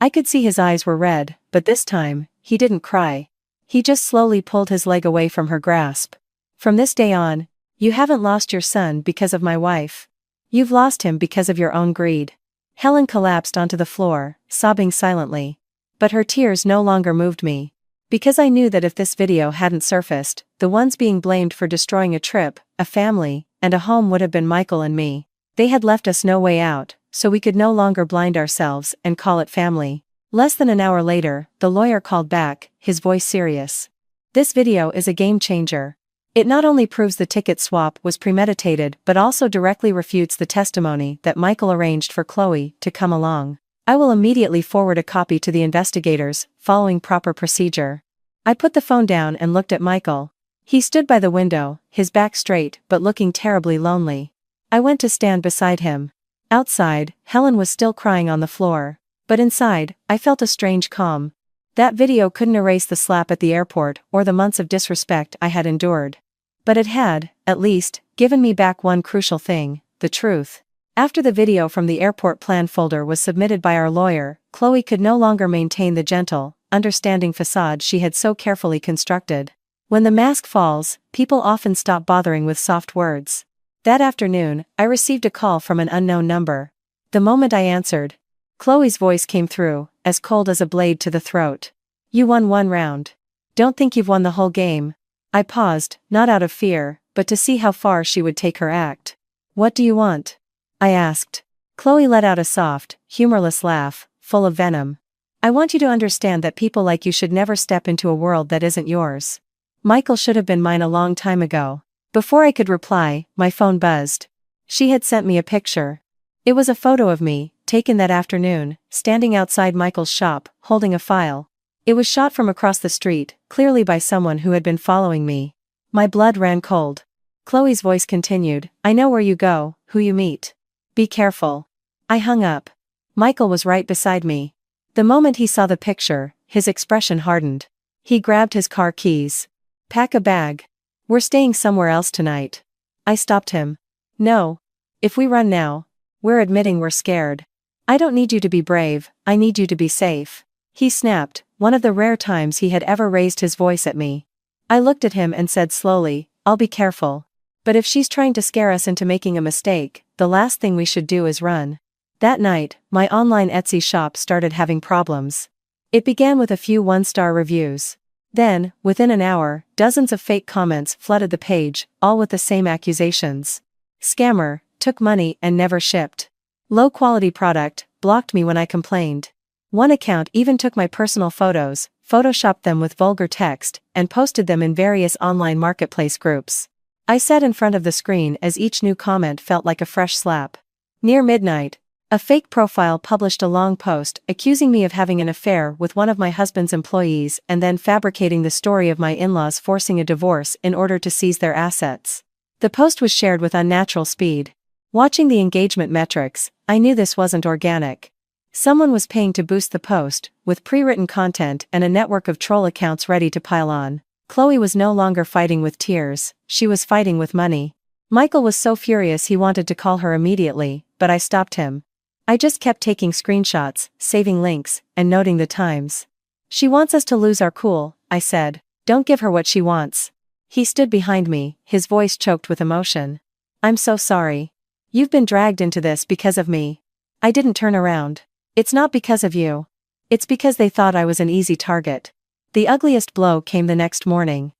I could see his eyes were red, but this time, he didn't cry. He just slowly pulled his leg away from her grasp. From this day on, you haven't lost your son because of my wife. You've lost him because of your own greed. Helen collapsed onto the floor, sobbing silently. But her tears no longer moved me. Because I knew that if this video hadn't surfaced, the ones being blamed for destroying a trip, a family, and a home would have been Michael and me. They had left us no way out, so we could no longer blind ourselves and call it family. Less than an hour later, the lawyer called back, his voice serious. This video is a game changer. It not only proves the ticket swap was premeditated but also directly refutes the testimony that Michael arranged for Chloe to come along. I will immediately forward a copy to the investigators, following proper procedure. I put the phone down and looked at Michael. He stood by the window, his back straight but looking terribly lonely. I went to stand beside him. Outside, Helen was still crying on the floor. But inside, I felt a strange calm. That video couldn't erase the slap at the airport or the months of disrespect I had endured. But it had, at least, given me back one crucial thing, the truth. After the video from the airport plan folder was submitted by our lawyer, Chloe could no longer maintain the gentle, understanding facade she had so carefully constructed. When the mask falls, people often stop bothering with soft words. That afternoon, I received a call from an unknown number. The moment I answered, Chloe's voice came through, as cold as a blade to the throat. You won one round. Don't think you've won the whole game. I paused, not out of fear, but to see how far she would take her act. What do you want? I asked. Chloe let out a soft, humorless laugh, full of venom. I want you to understand that people like you should never step into a world that isn't yours. Michael should have been mine a long time ago. Before I could reply, my phone buzzed. She had sent me a picture. It was a photo of me, taken that afternoon, standing outside Michael's shop, holding a file. It was shot from across the street, clearly by someone who had been following me. My blood ran cold. Chloe's voice continued, I know where you go, who you meet. Be careful. I hung up. Michael was right beside me. The moment he saw the picture, his expression hardened. He grabbed his car keys. Pack a bag. We're staying somewhere else tonight. I stopped him. No. If we run now, we're admitting we're scared. I don't need you to be brave, I need you to be safe. He snapped, one of the rare times he had ever raised his voice at me. I looked at him and said slowly, I'll be careful. But if she's trying to scare us into making a mistake, the last thing we should do is run. That night, my online Etsy shop started having problems. It began with a few one-star reviews. Then, within an hour, dozens of fake comments flooded the page, all with the same accusations. Scammer, took money and never shipped. Low-quality product, blocked me when I complained. One account even took my personal photos, photoshopped them with vulgar text, and posted them in various online marketplace groups. I sat in front of the screen as each new comment felt like a fresh slap. Near midnight, a fake profile published a long post accusing me of having an affair with one of my husband's employees and then fabricating the story of my in-laws forcing a divorce in order to seize their assets. The post was shared with unnatural speed. Watching the engagement metrics, I knew this wasn't organic. Someone was paying to boost the post, with pre-written content and a network of troll accounts ready to pile on. Chloe was no longer fighting with tears, she was fighting with money. Michael was so furious he wanted to call her immediately, but I stopped him. I just kept taking screenshots, saving links, and noting the times. She wants us to lose our cool, I said. Don't give her what she wants. He stood behind me, his voice choked with emotion. I'm so sorry. You've been dragged into this because of me. I didn't turn around. It's not because of you. It's because they thought I was an easy target. The ugliest blow came the next morning.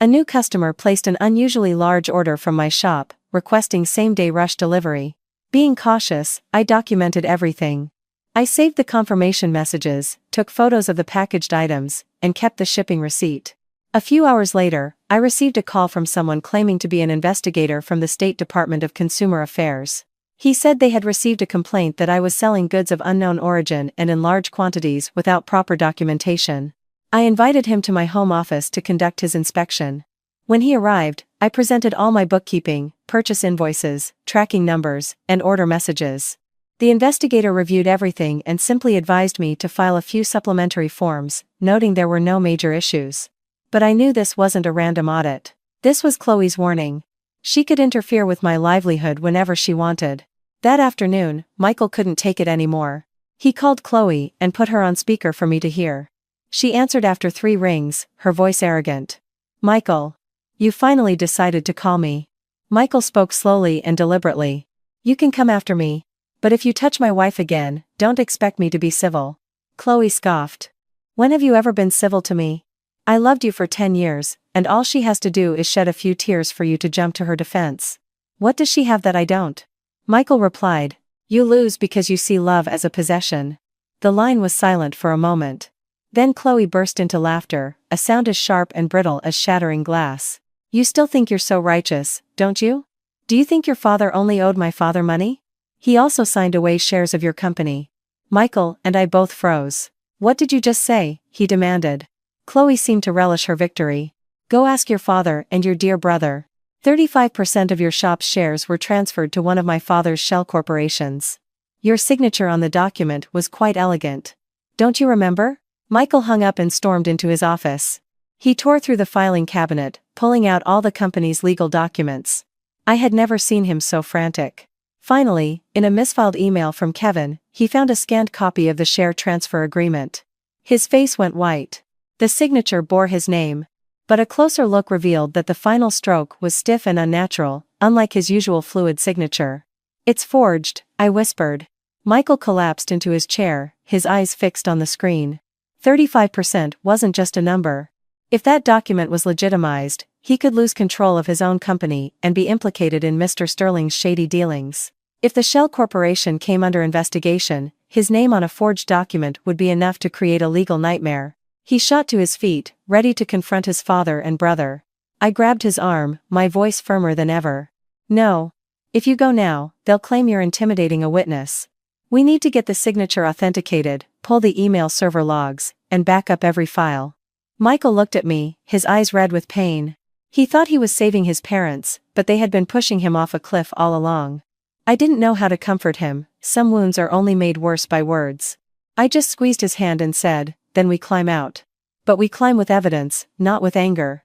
A new customer placed an unusually large order from my shop, requesting same-day rush delivery. Being cautious, I documented everything. I saved the confirmation messages, took photos of the packaged items, and kept the shipping receipt. A few hours later, I received a call from someone claiming to be an investigator from the State Department of Consumer Affairs. He said they had received a complaint that I was selling goods of unknown origin and in large quantities without proper documentation. I invited him to my home office to conduct his inspection. When he arrived, I presented all my bookkeeping, purchase invoices, tracking numbers, and order messages. The investigator reviewed everything and simply advised me to file a few supplementary forms, noting there were no major issues. But I knew this wasn't a random audit. This was Chloe's warning. She could interfere with my livelihood whenever she wanted. That afternoon, Michael couldn't take it anymore. He called Chloe and put her on speaker for me to hear. She answered after 3 rings, her voice arrogant. "Michael. You finally decided to call me." Michael spoke slowly and deliberately. "You can come after me. But if you touch my wife again, don't expect me to be civil." Chloe scoffed. "When have you ever been civil to me? I loved you for 10 years, and all she has to do is shed a few tears for you to jump to her defense. What does she have that I don't?" Michael replied, "You lose because you see love as a possession." The line was silent for a moment. Then Chloe burst into laughter, a sound as sharp and brittle as shattering glass. "You still think you're so righteous, don't you? Do you think your father only owed my father money? He also signed away shares of your company." Michael and I both froze. "What did you just say?" he demanded. Chloe seemed to relish her victory. "Go ask your father and your dear brother. 35% of your shop's shares were transferred to one of my father's shell corporations. Your signature on the document was quite elegant. Don't you remember?" Michael hung up and stormed into his office. He tore through the filing cabinet, pulling out all the company's legal documents. I had never seen him so frantic. Finally, in a misfiled email from Kevin, he found a scanned copy of the share transfer agreement. His face went white. The signature bore his name. But a closer look revealed that the final stroke was stiff and unnatural, unlike his usual fluid signature. "It's forged," I whispered. Michael collapsed into his chair, his eyes fixed on the screen. 35% wasn't just a number. If that document was legitimized, he could lose control of his own company and be implicated in Mr. Sterling's shady dealings. If the Shell Corporation came under investigation, his name on a forged document would be enough to create a legal nightmare. He shot to his feet, ready to confront his father and brother. I grabbed his arm, my voice firmer than ever. "No. If you go now, they'll claim you're intimidating a witness. We need to get the signature authenticated, pull the email server logs, and back up every file." Michael looked at me, his eyes red with pain. He thought he was saving his parents, but they had been pushing him off a cliff all along. I didn't know how to comfort him. Some wounds are only made worse by words. I just squeezed his hand and said, "Then we climb out. But we climb with evidence, not with anger."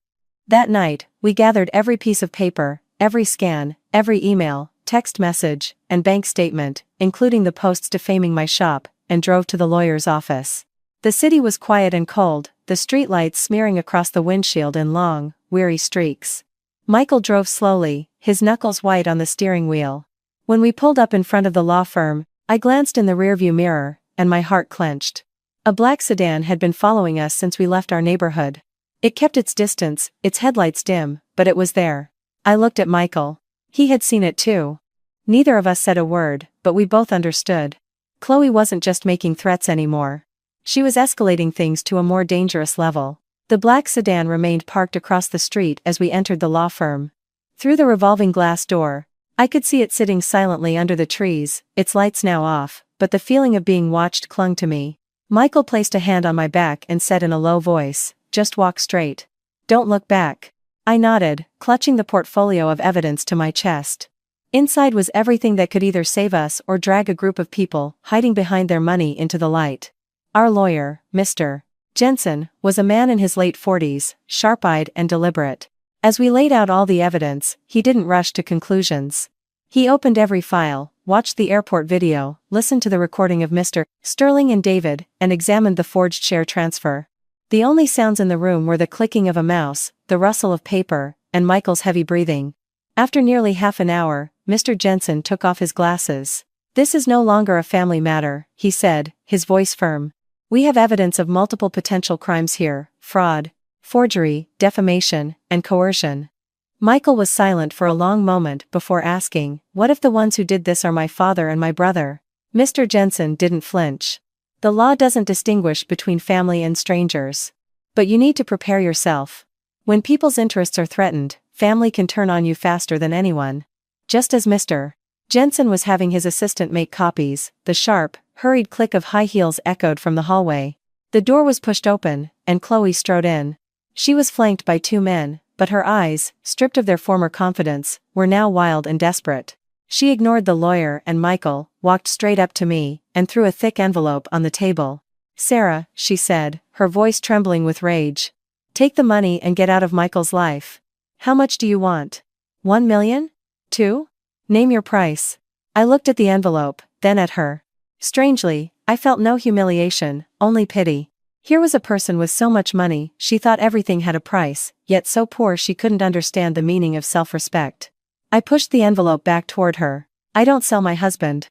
That night, we gathered every piece of paper, every scan, every email, text message, and bank statement, including the posts defaming my shop, and drove to the lawyer's office. The city was quiet and cold, the streetlights smearing across the windshield in long, weary streaks. Michael drove slowly, his knuckles white on the steering wheel. When we pulled up in front of the law firm, I glanced in the rearview mirror, and my heart clenched. A black sedan had been following us since we left our neighborhood. It kept its distance, its headlights dim, but it was there. I looked at Michael. He had seen it too. Neither of us said a word, but we both understood. Chloe wasn't just making threats anymore. She was escalating things to a more dangerous level. The black sedan remained parked across the street as we entered the law firm. Through the revolving glass door, I could see it sitting silently under the trees, its lights now off, but the feeling of being watched clung to me. Michael placed a hand on my back and said in a low voice, "Just walk straight. Don't look back." I nodded, clutching the portfolio of evidence to my chest. Inside was everything that could either save us or drag a group of people hiding behind their money into the light. Our lawyer, Mr. Jensen, was a man in his late 40s, sharp-eyed and deliberate. As we laid out all the evidence, he didn't rush to conclusions. He opened every file, watched the airport video, listened to the recording of Mr. Sterling and David, and examined the forged share transfer. The only sounds in the room were the clicking of a mouse, the rustle of paper, and Michael's heavy breathing. After nearly half an hour, Mr. Jensen took off his glasses. "This is no longer a family matter," he said, his voice firm. "We have evidence of multiple potential crimes here: fraud, forgery, defamation, and coercion." Michael was silent for a long moment before asking, "What if the ones who did this are my father and my brother?" Mr. Jensen didn't flinch. "The law doesn't distinguish between family and strangers. But you need to prepare yourself. When people's interests are threatened, family can turn on you faster than anyone." Just as Mr. Jensen was having his assistant make copies, the sharp, hurried click of high heels echoed from the hallway. The door was pushed open, and Chloe strode in. She was flanked by 2 men, but her eyes, stripped of their former confidence, were now wild and desperate. She ignored the lawyer and Michael, walked straight up to me, and threw a thick envelope on the table. "Sarah," she said, her voice trembling with rage. "Take the money and get out of Michael's life. How much do you want? 1 million? 2? Name your price." I looked at the envelope, then at her. Strangely, I felt no humiliation, only pity. Here was a person with so much money, she thought everything had a price, yet so poor she couldn't understand the meaning of self-respect. I pushed the envelope back toward her. I don't sell my husband,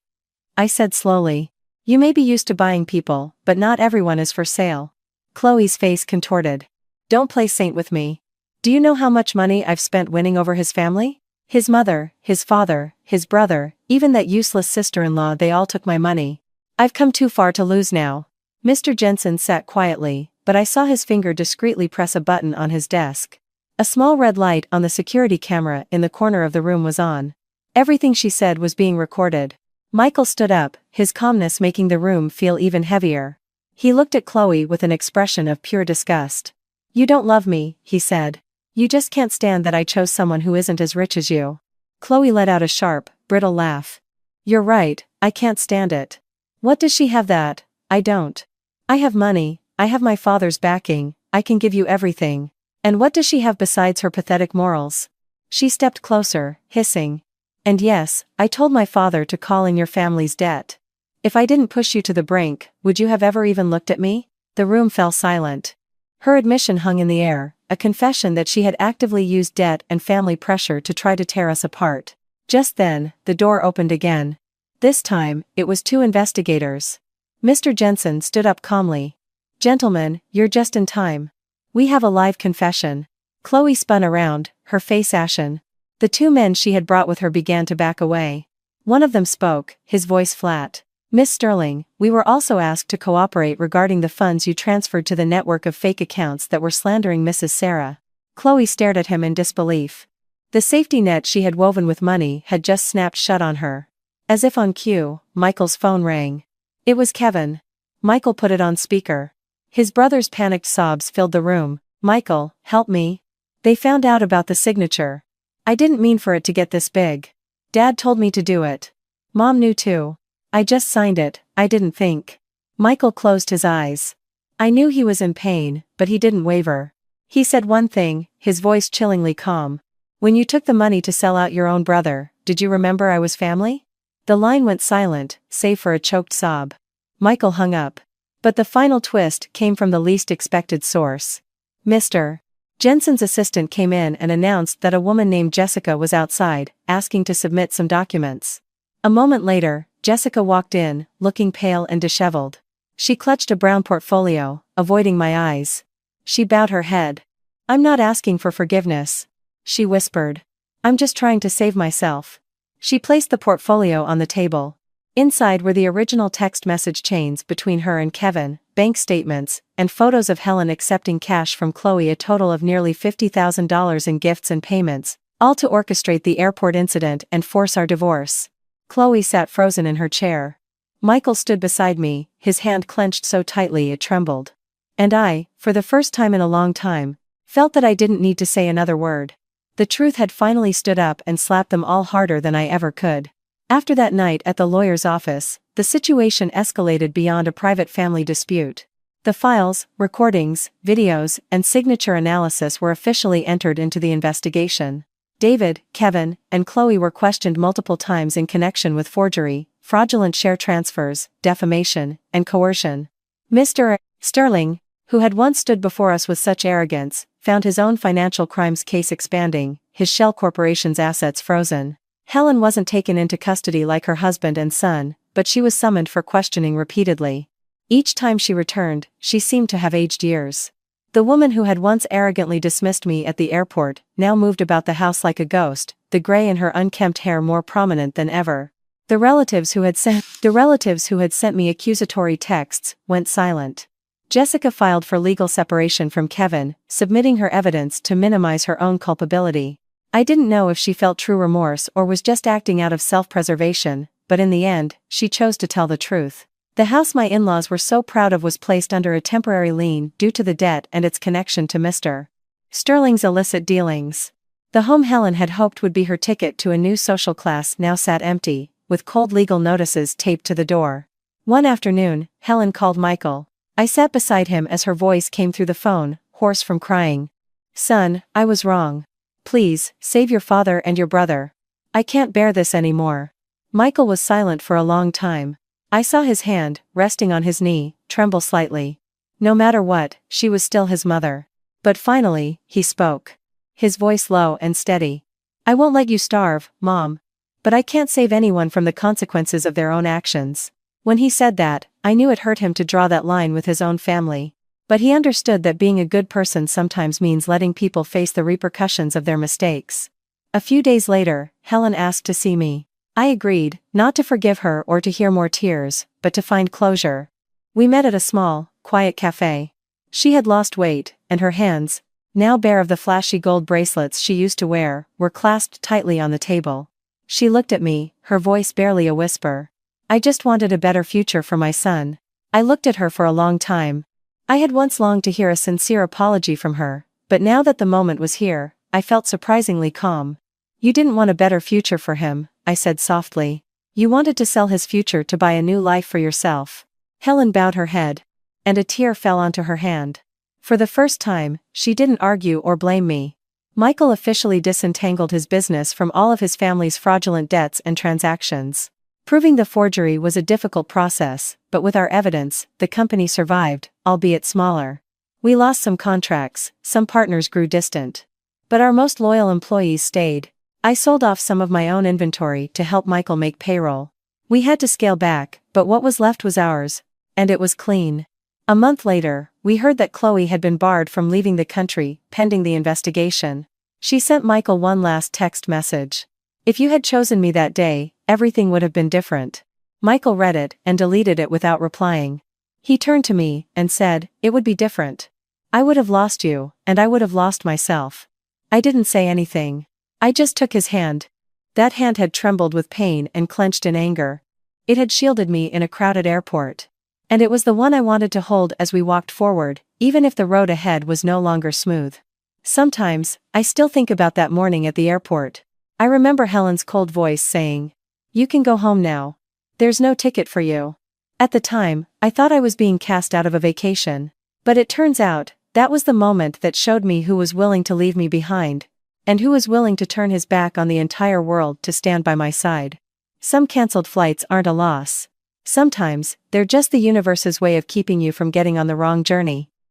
I said slowly. You may be used to buying people, but not everyone is for sale. Chloe's face contorted. Don't play saint with me. Do you know how much money I've spent winning over his family? His mother, his father, his brother, even that useless sister-in-law, they all took my money. I've come too far to lose now. Mr. Jensen sat quietly, but I saw his finger discreetly press a button on his desk. A small red light on the security camera in the corner of the room was on. Everything she said was being recorded. Michael stood up, his calmness making the room feel even heavier. He looked at Chloe with an expression of pure disgust. You don't love me, he said. You just can't stand that I chose someone who isn't as rich as you. Chloe let out a sharp, brittle laugh. You're right, I can't stand it. What does she have that I don't? I have money, I have my father's backing, I can give you everything. And what does she have besides her pathetic morals? She stepped closer, hissing. And yes, I told my father to call in your family's debt. If I didn't push you to the brink, would you have ever even looked at me? The room fell silent. Her admission hung in the air, a confession that she had actively used debt and family pressure to try to tear us apart. Just then, the door opened again. This time, it was 2 investigators. Mr. Jensen stood up calmly. Gentlemen, you're just in time. We have a live confession. Chloe spun around, her face ashen. The 2 men she had brought with her began to back away. One of them spoke, his voice flat. Miss Sterling, we were also asked to cooperate regarding the funds you transferred to the network of fake accounts that were slandering Mrs. Sarah. Chloe stared at him in disbelief. The safety net she had woven with money had just snapped shut on her. As if on cue, Michael's phone rang. It was Kevin. Michael put it on speaker. His brother's panicked sobs filled the room. Michael, help me. They found out about the signature. I didn't mean for it to get this big. Dad told me to do it. Mom knew too. I just signed it, I didn't think. Michael closed his eyes. I knew he was in pain, but he didn't waver. He said one thing, his voice chillingly calm. When you took the money to sell out your own brother, did you remember I was family? The line went silent, save for a choked sob. Michael hung up. But the final twist came from the least expected source. Mr. Jensen's assistant came in and announced that a woman named Jessica was outside, asking to submit some documents. A moment later, Jessica walked in, looking pale and disheveled. She clutched a brown portfolio, avoiding my eyes. She bowed her head. I'm not asking for forgiveness, she whispered. I'm just trying to save myself. She placed the portfolio on the table. Inside were the original text message chains between her and Kevin, bank statements, and photos of Helen accepting cash from Chloe, a total of nearly $50,000 in gifts and payments, all to orchestrate the airport incident and force our divorce. Chloe sat frozen in her chair. Michael stood beside me, his hand clenched so tightly it trembled. And I, for the first time in a long time, felt that I didn't need to say another word. The truth had finally stood up and slapped them all harder than I ever could. After that night at the lawyer's office, the situation escalated beyond a private family dispute. The files, recordings, videos, and signature analysis were officially entered into the investigation. David, Kevin, and Chloe were questioned multiple times in connection with forgery, fraudulent share transfers, defamation, and coercion. Mr. Sterling, who had once stood before us with such arrogance, found his own financial crimes case expanding, his shell corporation's assets frozen. Helen wasn't taken into custody like her husband and son, but she was summoned for questioning repeatedly. Each time she returned, she seemed to have aged years. The woman who had once arrogantly dismissed me at the airport now moved about the house like a ghost, the gray in her unkempt hair more prominent than ever. The relatives who had sent me accusatory texts went silent. Jessica filed for legal separation from Kevin, submitting her evidence to minimize her own culpability. I didn't know if she felt true remorse or was just acting out of self-preservation, but in the end, she chose to tell the truth. The house my in-laws were so proud of was placed under a temporary lien due to the debt and its connection to Mr. Sterling's illicit dealings. The home Helen had hoped would be her ticket to a new social class now sat empty, with cold legal notices taped to the door. One afternoon, Helen called Michael. I sat beside him as her voice came through the phone, hoarse from crying. Son, I was wrong. Please, save your father and your brother. I can't bear this anymore. Michael was silent for a long time. I saw his hand, resting on his knee, tremble slightly. No matter what, she was still his mother. But finally, he spoke. His voice low and steady. "I won't let you starve, Mom. But I can't save anyone from the consequences of their own actions." When he said that, I knew it hurt him to draw that line with his own family. But he understood that being a good person sometimes means letting people face the repercussions of their mistakes. A few days later, Helen asked to see me. I agreed, not to forgive her or to hear more tears, but to find closure. We met at a small, quiet cafe. She had lost weight, and her hands, now bare of the flashy gold bracelets she used to wear, were clasped tightly on the table. She looked at me, her voice barely a whisper. "I just wanted a better future for my son." I looked at her for a long time. I had once longed to hear a sincere apology from her, but now that the moment was here, I felt surprisingly calm. "You didn't want a better future for him," I said softly. "You wanted to sell his future to buy a new life for yourself." Helen bowed her head. And a tear fell onto her hand. For the first time, she didn't argue or blame me. Michael officially disentangled his business from all of his family's fraudulent debts and transactions. Proving the forgery was a difficult process, but with our evidence, the company survived, albeit smaller. We lost some contracts, some partners grew distant. But our most loyal employees stayed. I sold off some of my own inventory to help Michael make payroll. We had to scale back, but what was left was ours. And it was clean. A month later, we heard that Chloe had been barred from leaving the country, pending the investigation. She sent Michael one last text message. "If you had chosen me that day, everything would have been different." Michael read it and deleted it without replying. He turned to me and said, "It would be different. I would have lost you, and I would have lost myself." I didn't say anything. I just took his hand. That hand had trembled with pain and clenched in anger. It had shielded me in a crowded airport. And it was the one I wanted to hold as we walked forward, even if the road ahead was no longer smooth. Sometimes, I still think about that morning at the airport. I remember Helen's cold voice saying, "You can go home now. There's no ticket for you." At the time, I thought I was being cast out of a vacation. But it turns out, that was the moment that showed me who was willing to leave me behind, and who was willing to turn his back on the entire world to stand by my side. Some cancelled flights aren't a loss. Sometimes, they're just the universe's way of keeping you from getting on the wrong journey.